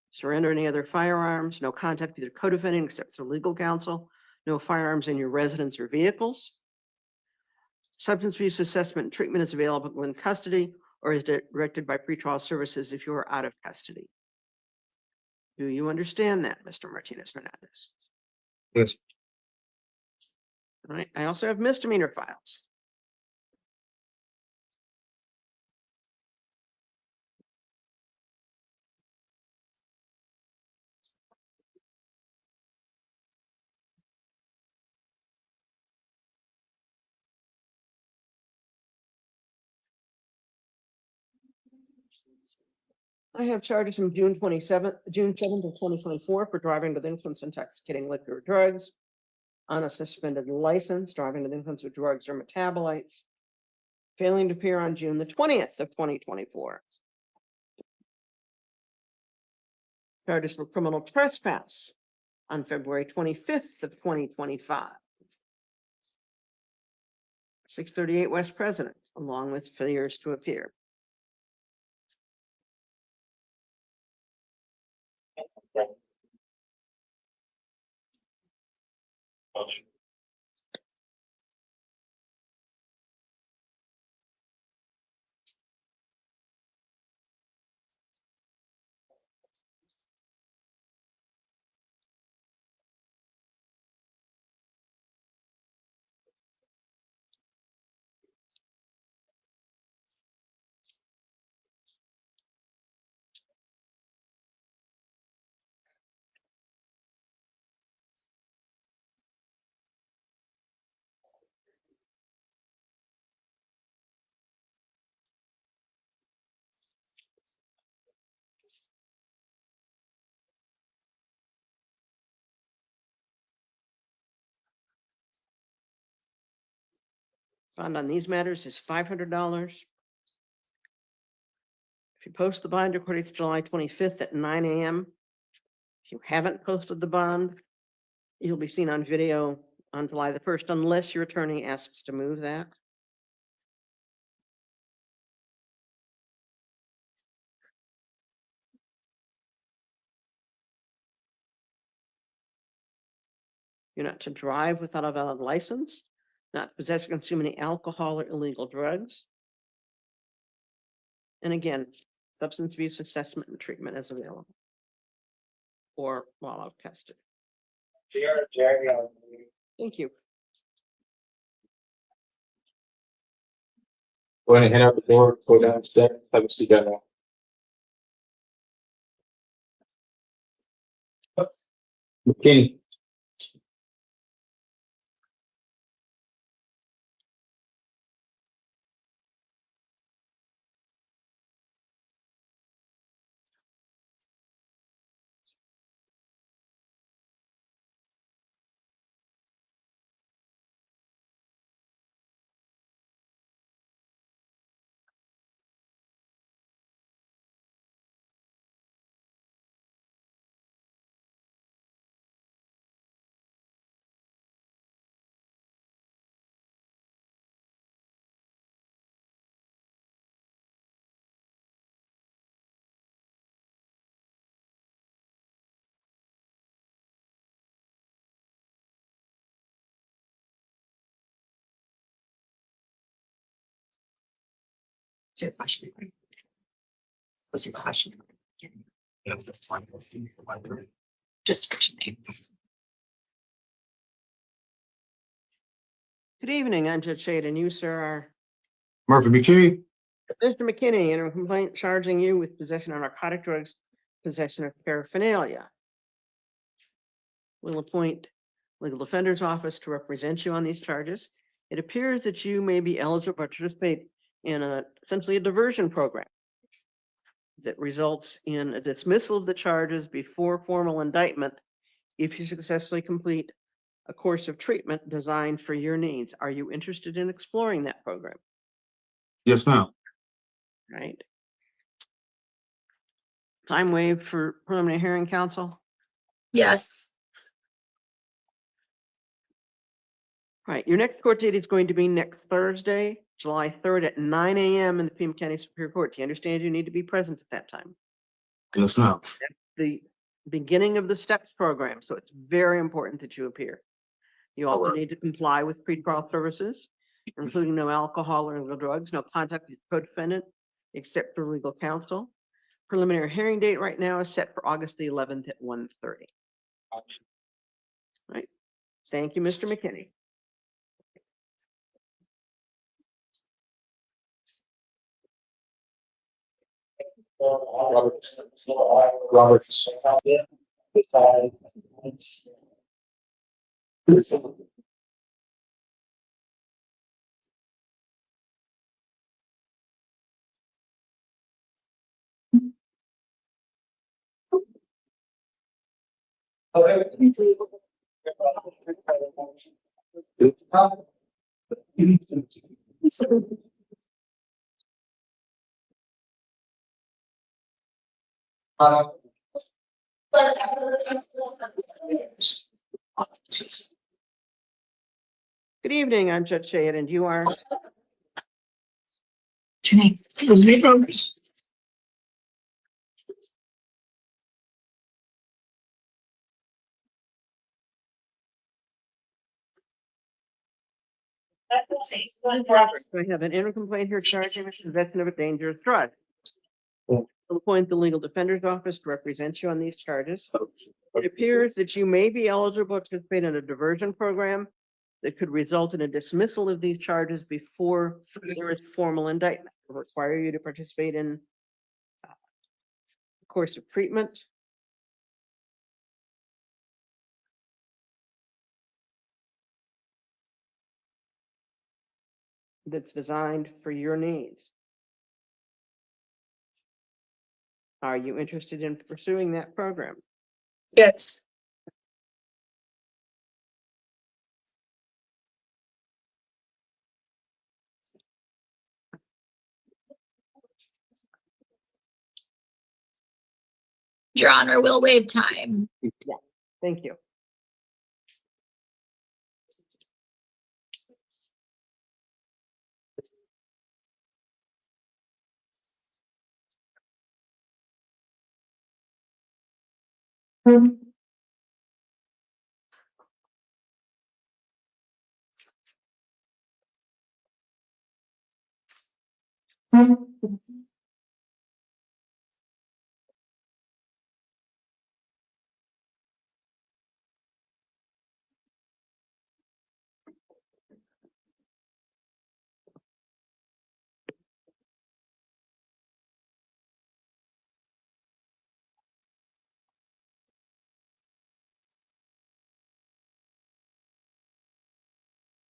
Surrender any other firearms, no contact with your co-defendant except through legal counsel, no firearms in your residence or vehicles. Substance abuse assessment and treatment is available in custody or is directed by pretrial services if you are out of custody. Do you understand that, Mr. Martinez Hernandez? Yes. All right, I also have misdemeanor files. I have charges from June 7th of 2024 for driving with influence of intoxicating liquor or drugs, on a suspended license, driving with influence of drugs or metabolites, failing to appear on June the 20th of 2024. Charges for criminal trespass on February 25th of 2025. 638 West President, along with failures to appear. Bond on these matters is $500. If you post the bond, according to July 25th at 9 a.m. If you haven't posted the bond, you'll be seen on video on July the 1st, unless your attorney asks to move that. You're not to drive without a valid license, not to possess or consume any alcohol or illegal drugs. And again, substance abuse assessment and treatment is available. Or while out of custody. Thank you. Go ahead and head out the door, go downstairs, have a seat down there. McKinney. What's your question? What's your question? Just for today. Good evening, I'm Judge Shade, and you, sir, are Murphy McKinney. Mr. McKinney, in a complaint charging you with possession of narcotic drugs, possession of paraphernalia. We'll appoint legal defender's office to represent you on these charges. It appears that you may be eligible to participate in essentially a diversion program that results in a dismissal of the charges before formal indictment if you successfully complete a course of treatment designed for your needs. Are you interested in exploring that program? Yes, ma'am. Right. Time waived for preliminary hearing, counsel? Yes. Right, your next court date is going to be next Thursday, July 3rd at 9 a.m. in the Pima County Superior Court. Do you understand you need to be present at that time? Yes, ma'am. The beginning of the STEPS program, so it's very important that you appear. You also need to comply with pretrial services, including no alcohol or illegal drugs, no contact with the co-defendant except for legal counsel. Preliminary hearing date right now is set for August the 11th at 1:30. Right. Thank you, Mr. McKinney. Roberts. Good evening, I'm Judge Shade, and you are? What's your name? I have an interim complaint here charging with possession of a dangerous drug. We'll appoint the legal defender's office to represent you on these charges. It appears that you may be eligible to participate in a diversion program that could result in a dismissal of these charges before there is formal indictment. It will require you to participate in a course of treatment. That's designed for your needs. Are you interested in pursuing that program? Yes. Your Honor, we'll waive time. Thank you.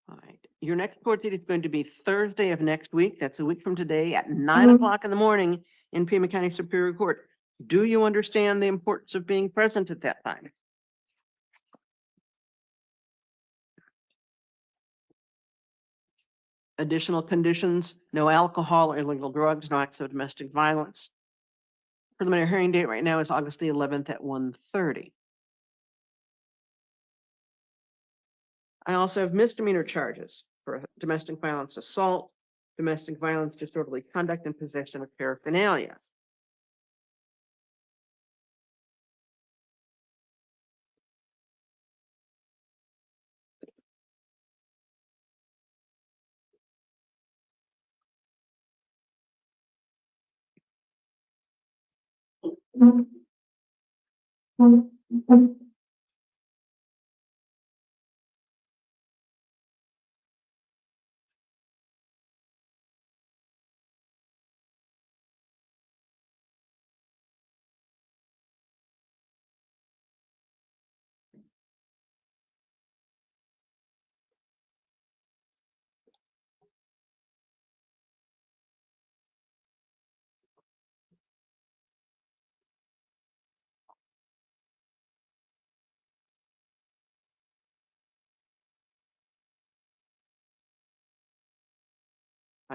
All right. Your next court date is going to be Thursday of next week. That's a week from today at 9 o'clock in the morning in Pima County Superior Court. Do you understand the importance of being present at that time? Additional conditions: no alcohol or illegal drugs, no acts of domestic violence. Preliminary hearing date right now is August the 11th at 1:30. I also have misdemeanor charges for domestic violence assault, domestic violence disorderly conduct, and possession of paraphernalia.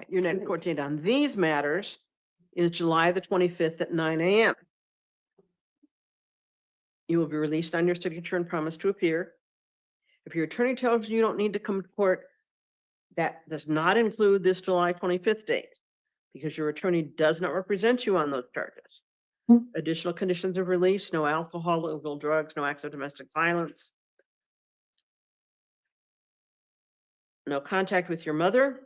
Your next court date on these matters is July the 25th at 9 a.m. You will be released on your signature and promise to appear. If your attorney tells you you don't need to come to court, that does not include this July 25th date, because your attorney does not represent you on those charges. Additional conditions of release: no alcohol, illegal drugs, no acts of domestic violence, no contact with your mother.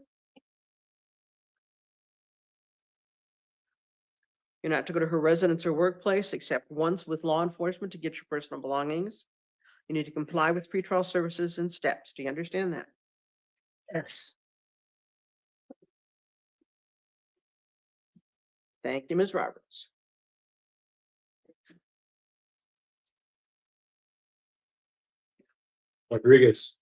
You're not to go to her residence or workplace except once with law enforcement to get your personal belongings. You need to comply with pretrial services and steps. Do you understand that? Yes. Thank you, Ms. Roberts. Rodriguez.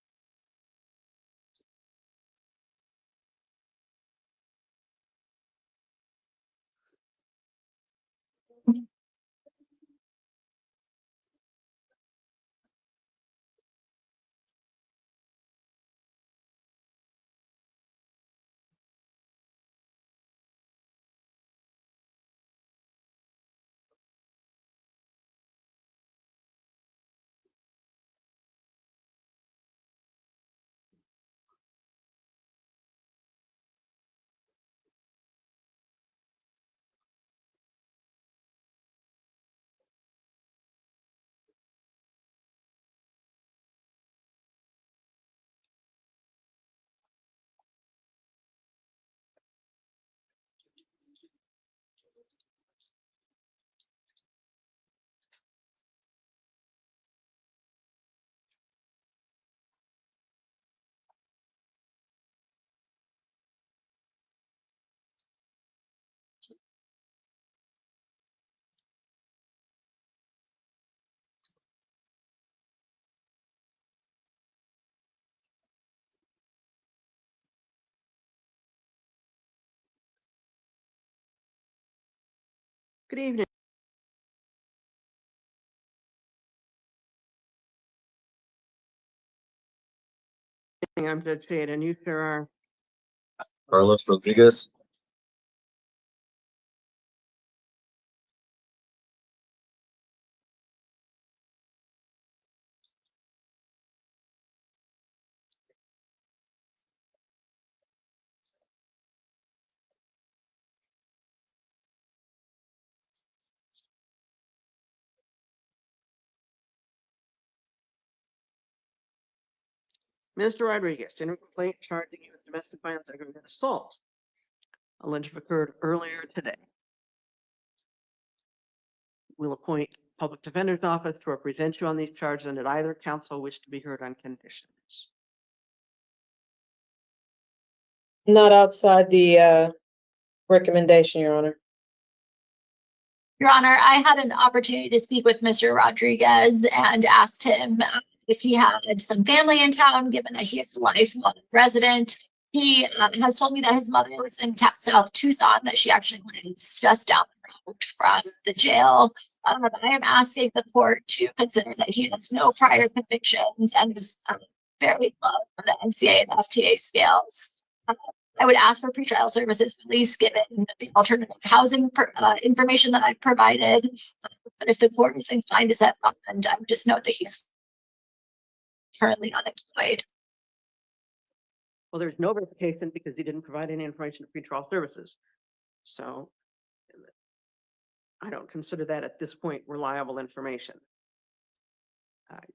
Good evening. I'm Judge Fayette, and you, sir, are. Carlos Rodriguez. Mr. Rodriguez, in a complaint charging you with domestic violence and aggravated assault, alleged occurred earlier today. We'll appoint public defender's office to represent you on these charges, and did either counsel wish to be heard on conditions? Not outside the recommendation, Your Honor. Your Honor, I had an opportunity to speak with Mr. Rodriguez and asked him if he had some family in town, given that he is a lifelong resident. He has told me that his mother lives in South Tucson, that she actually lives just down the road from the jail. I am asking the court to consider that he has no prior convictions and is very low on the NCA and FTA scales. I would ask for pretrial services release given the alternative housing information that I've provided. But if the court is inclined to set up, and I would just note that he's currently unemployed. Well, there's no verification because he didn't provide any information to pretrial services. So I don't consider that at this point reliable information.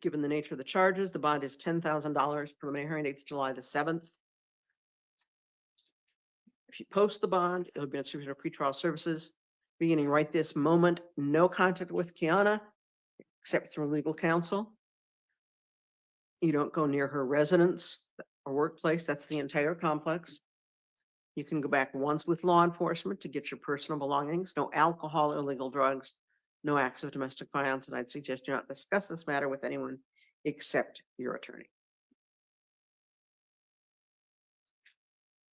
Given the nature of the charges, the bond is $10,000. Preliminary hearing date's July the 7th. If you post the bond, it'll be distributed to pretrial services. Beginning right this moment, no contact with Kiana except through legal counsel. You don't go near her residence or workplace. That's the entire complex. You can go back once with law enforcement to get your personal belongings. No alcohol or illegal drugs. No acts of domestic violence. And I'd suggest you not discuss this matter with anyone except your attorney.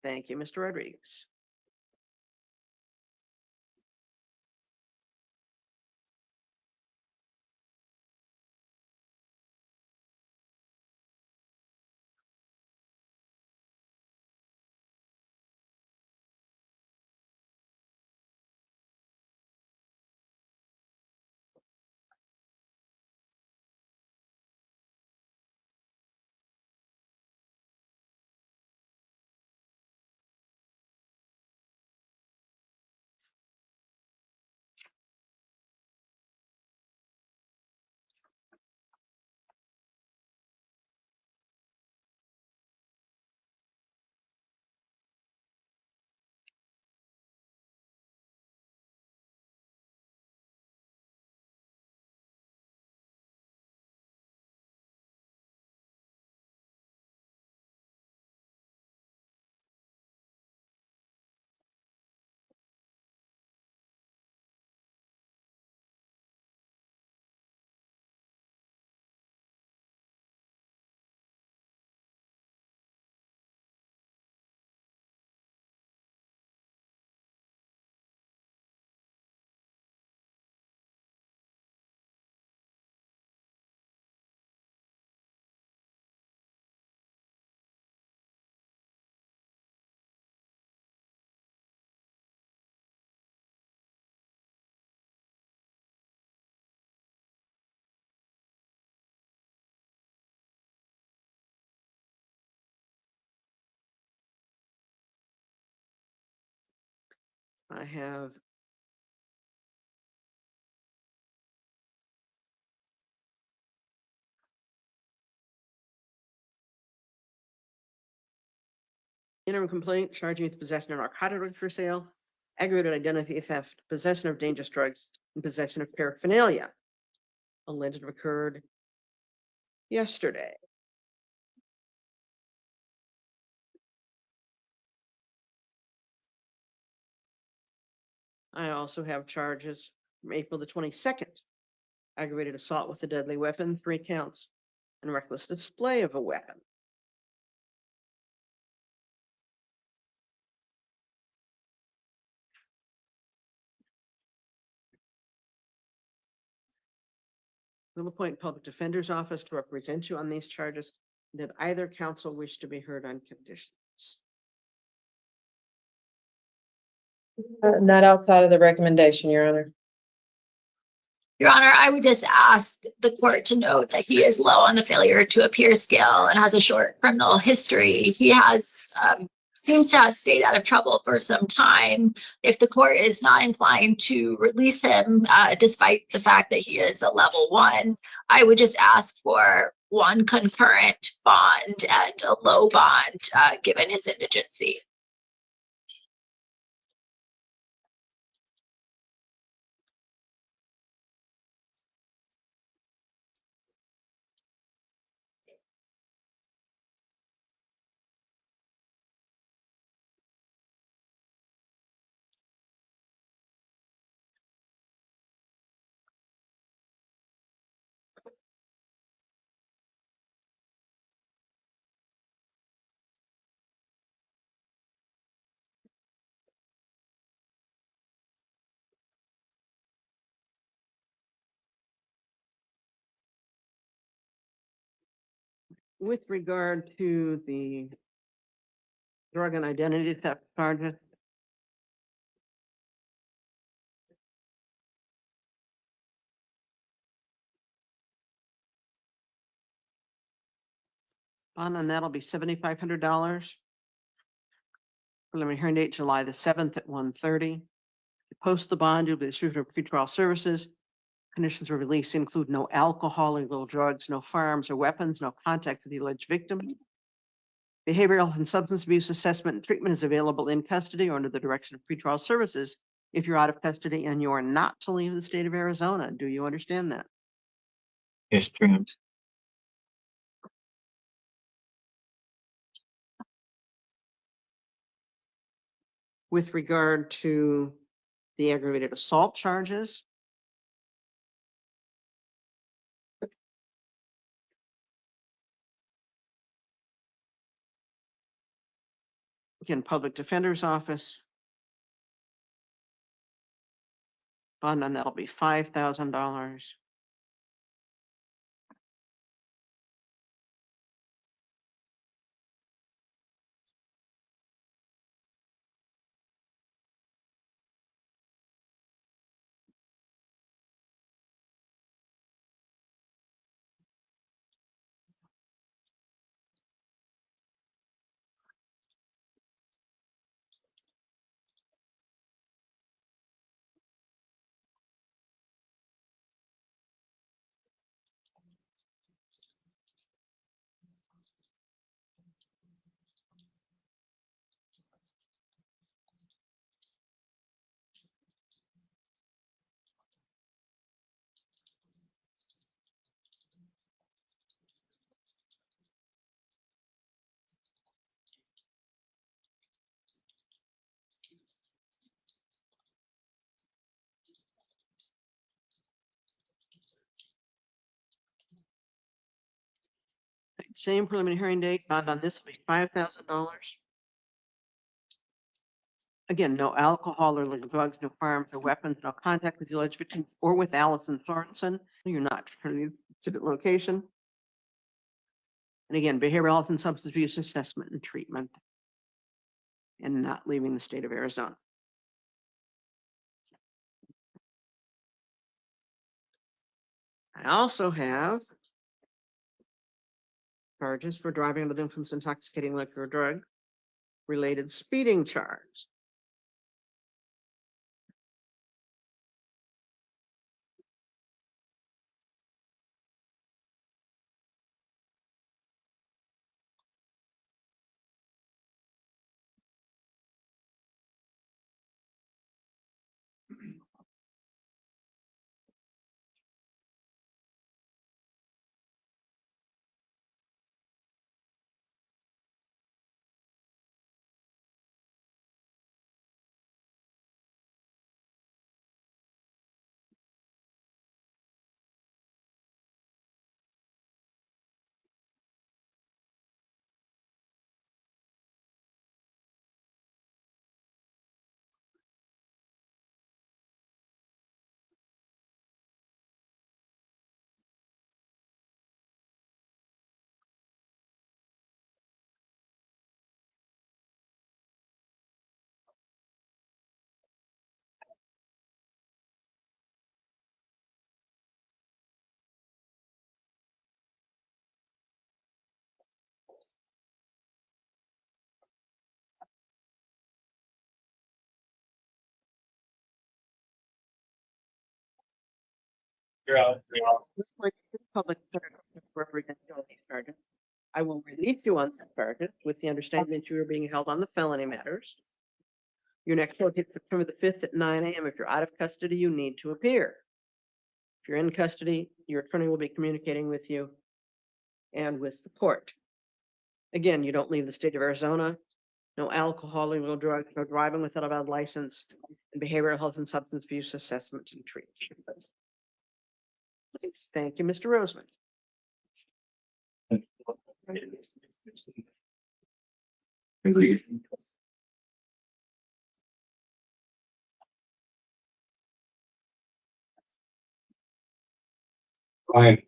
Thank you, Mr. Rodriguez. I have interim complaint charging with possession of narcotic for sale, aggravated identity theft, possession of dangerous drugs, and possession of paraphernalia. Alleged occurred yesterday. I also have charges from April the 22nd. Aggravated assault with a deadly weapon, 3 counts, and reckless display of a weapon. We'll appoint public defender's office to represent you on these charges. Did either counsel wish to be heard on conditions? Not outside of the recommendation, Your Honor. Your Honor, I would just ask the court to note that he is low on the failure to appear scale and has a short criminal history. He has seems to have stayed out of trouble for some time. If the court is not inclined to release him, despite the fact that he is a level 1, I would just ask for one concurrent bond and a low bond, given his indigency. With regard to the drug and identity theft charges, bond on that'll be $7,500. Preliminary hearing date July the 7th at 1:30. Post the bond, you'll be issued for pretrial services. Conditions of release include no alcohol, illegal drugs, no firearms or weapons, no contact with the alleged victim. Behavioral and substance abuse assessment and treatment is available in custody or under the direction of pretrial services if you're out of custody and you are not to leave the state of Arizona. Do you understand that? Yes, ma'am. With regard to the aggravated assault charges, again, public defender's office. Bond on that'll be $5,000. Same preliminary hearing date, bond on this will be $5,000. Again, no alcohol or illegal drugs, no firearms or weapons, no contact with the alleged victim or with Allison Sorensen. You're not returning to the incident location. And again, behavioral health and substance abuse assessment and treatment, and not leaving the state of Arizona. I also have charges for driving under the influence of intoxicating liquor or drug related speeding charge. This is like public representative release you on that charges with the understanding that you are being held on the felony matters. Your next court date is September the 5th at 9 a.m. If you're out of custody, you need to appear. If you're in custody, your attorney will be communicating with you and with the court. Again, you don't leave the state of Arizona. No alcohol, illegal drugs, no driving without a valid license, and behavioral health and substance abuse assessment and treatment. Thank you, Mr. Roseman. Fine.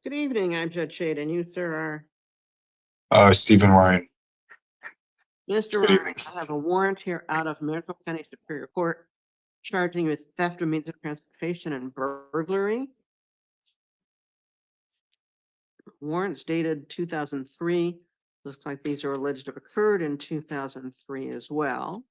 Good evening, I'm Judge Shade, and you, sir, are Stephen Ryan. Mr. Good Ryan. evening. I have a warrant here out of Maricopa County Superior Court charging you with theft of means of transportation and burglary. Warrants dated 2003. Looks like these are alleged to have occurred in 2003 as well.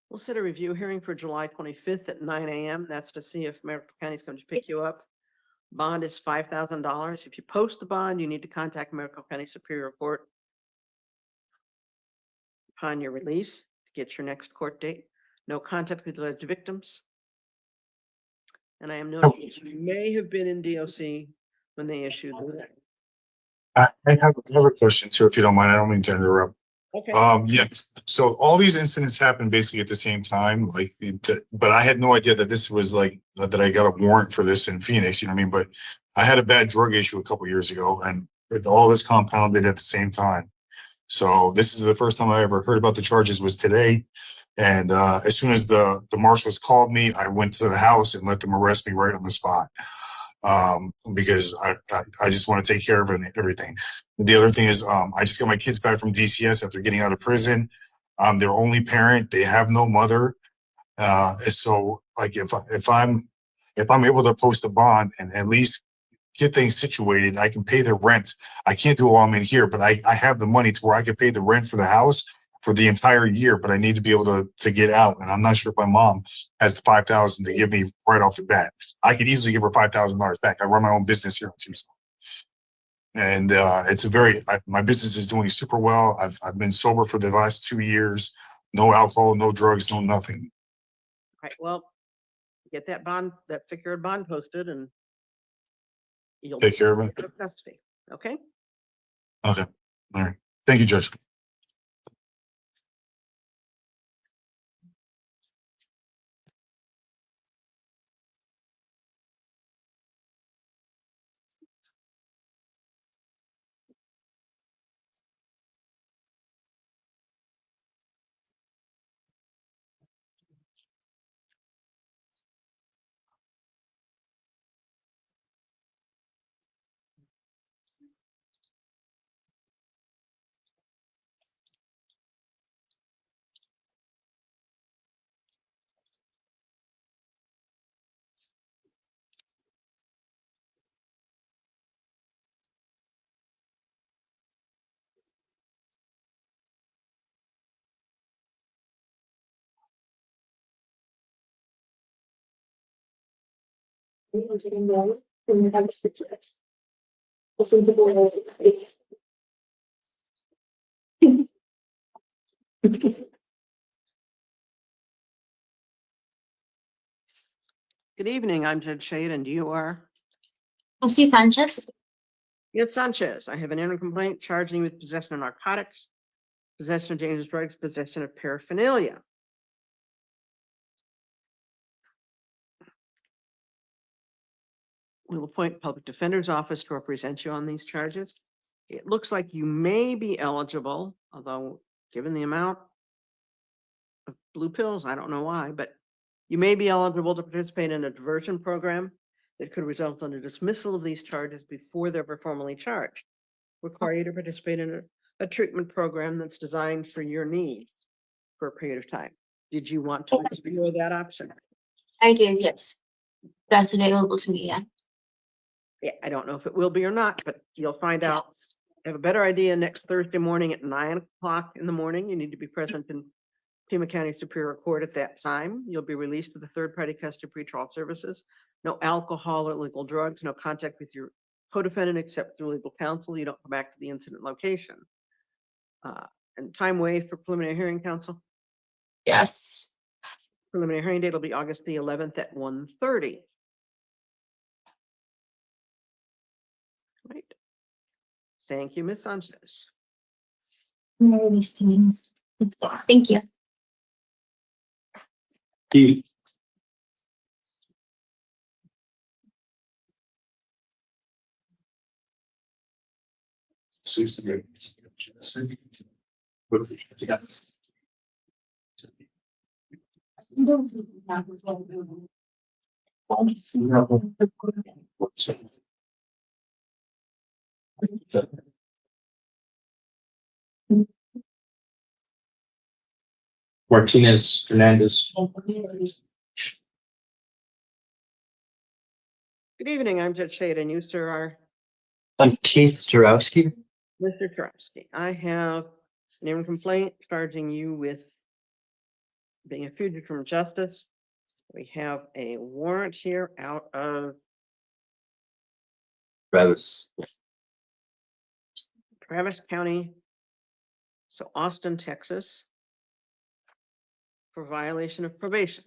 We'll set a review hearing for July 25th at 9 a.m. That's to see if Maricopa County's come to pick you up. Bond is $5,000. If you post the bond, you need to contact Maricopa County Superior Court upon your release to get your next court date. No contact with alleged victims. And I am noting that you may have been in DOC when they issued the letter. I have a question too, if you don't mind. I don't mean to interrupt. Okay. Yes. So all these incidents happened basically at the same time, but I had no idea that this was that I got a warrant for this in Phoenix, you know what I mean? But I had a bad drug issue a couple years ago, and all this compounded at the same time. So this is the first time I ever heard about the charges was today. And as soon as the marshals called me, I went to the house and let them arrest me right on the spot. Because I just want to take care of everything. The other thing is, I just got my kids back from DCS after getting out of prison. I'm their only parent. They have no mother. So like if I'm able to post a bond and at least get things situated, I can pay the rent. I can't do it while I'm in here, but I have the money to where I can pay the rent for the house for the entire year, but I need to be able to get out. And I'm not sure if my mom has the $5,000 to give me right off the bat. I could easily give her $5,000 back. I run my own business here in Tucson. And it's my business is doing super well. I've been sober for the last 2 years. No alcohol, no drugs, no nothing. Right, well, get that bond, that secured bond posted and you'll Take care of it. out of custody, okay? Okay. All right. Thank you, Judge. Good evening, I'm Judge Shade and you are? Lucy Sanchez. Yes, Sanchez. I have an interim complaint charging you with possession of narcotics, possession of dangerous drugs, possession of paraphernalia. We'll appoint public defender's office to represent you on these charges. It looks like you may be eligible, although given the amount of blue pills, I don't know why, but you may be eligible to participate in a diversion program that could result in a dismissal of these charges before they're formally charged. Require you to participate in a treatment program that's designed for your needs for a period of time. Did you want to explore that option? I did, yes. That's available to me, yeah. Yeah, I don't know if it will be or not, but you'll find out. I have a better idea next Thursday morning at 9 o'clock in the morning. You need to be present in Pima County Superior Court at that time. You'll be released to the third-party custody pretrial services. No alcohol or illegal drugs, no contact with your co-defendant except through legal counsel. You don't come back to the incident location. And time waived for preliminary hearing, counsel? Yes. Preliminary hearing date will be August the 11th at 1:30. Right. Thank you, Ms. Sanchez. Very nice to meet you. Thank you. Martinez Hernandez. Good evening, I'm Judge Shade, and you, sir, are I'm Keith Jarowski. Mr. Tarowski. I have an interim complaint charging you with being a fugitive from justice. We have a warrant here out of Travis. Travis County, so Austin, Texas, for violation of probation.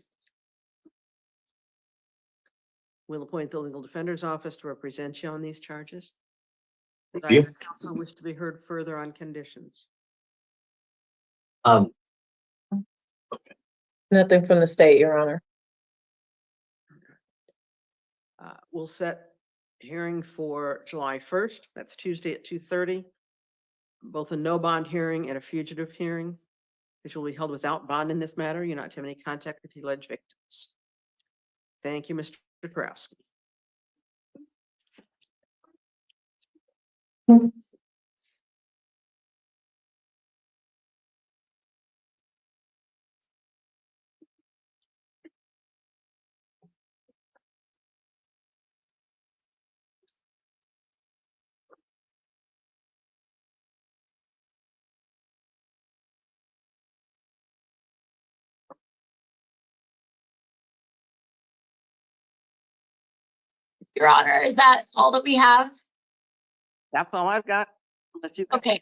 We'll appoint the legal defender's office to represent you on these charges. Does you. either counsel wish to be heard further on conditions? Nothing from the state, Your Honor. We'll set hearing for July 1st. That's Tuesday at 2:30. Both a no bond hearing and a fugitive hearing, which will be held without bond in this matter. You're not to have any contact with the alleged victims. Thank you, Mr. Kurowski. Your Honor, is that all that we have? That's all I've got. Unless you've got Okay,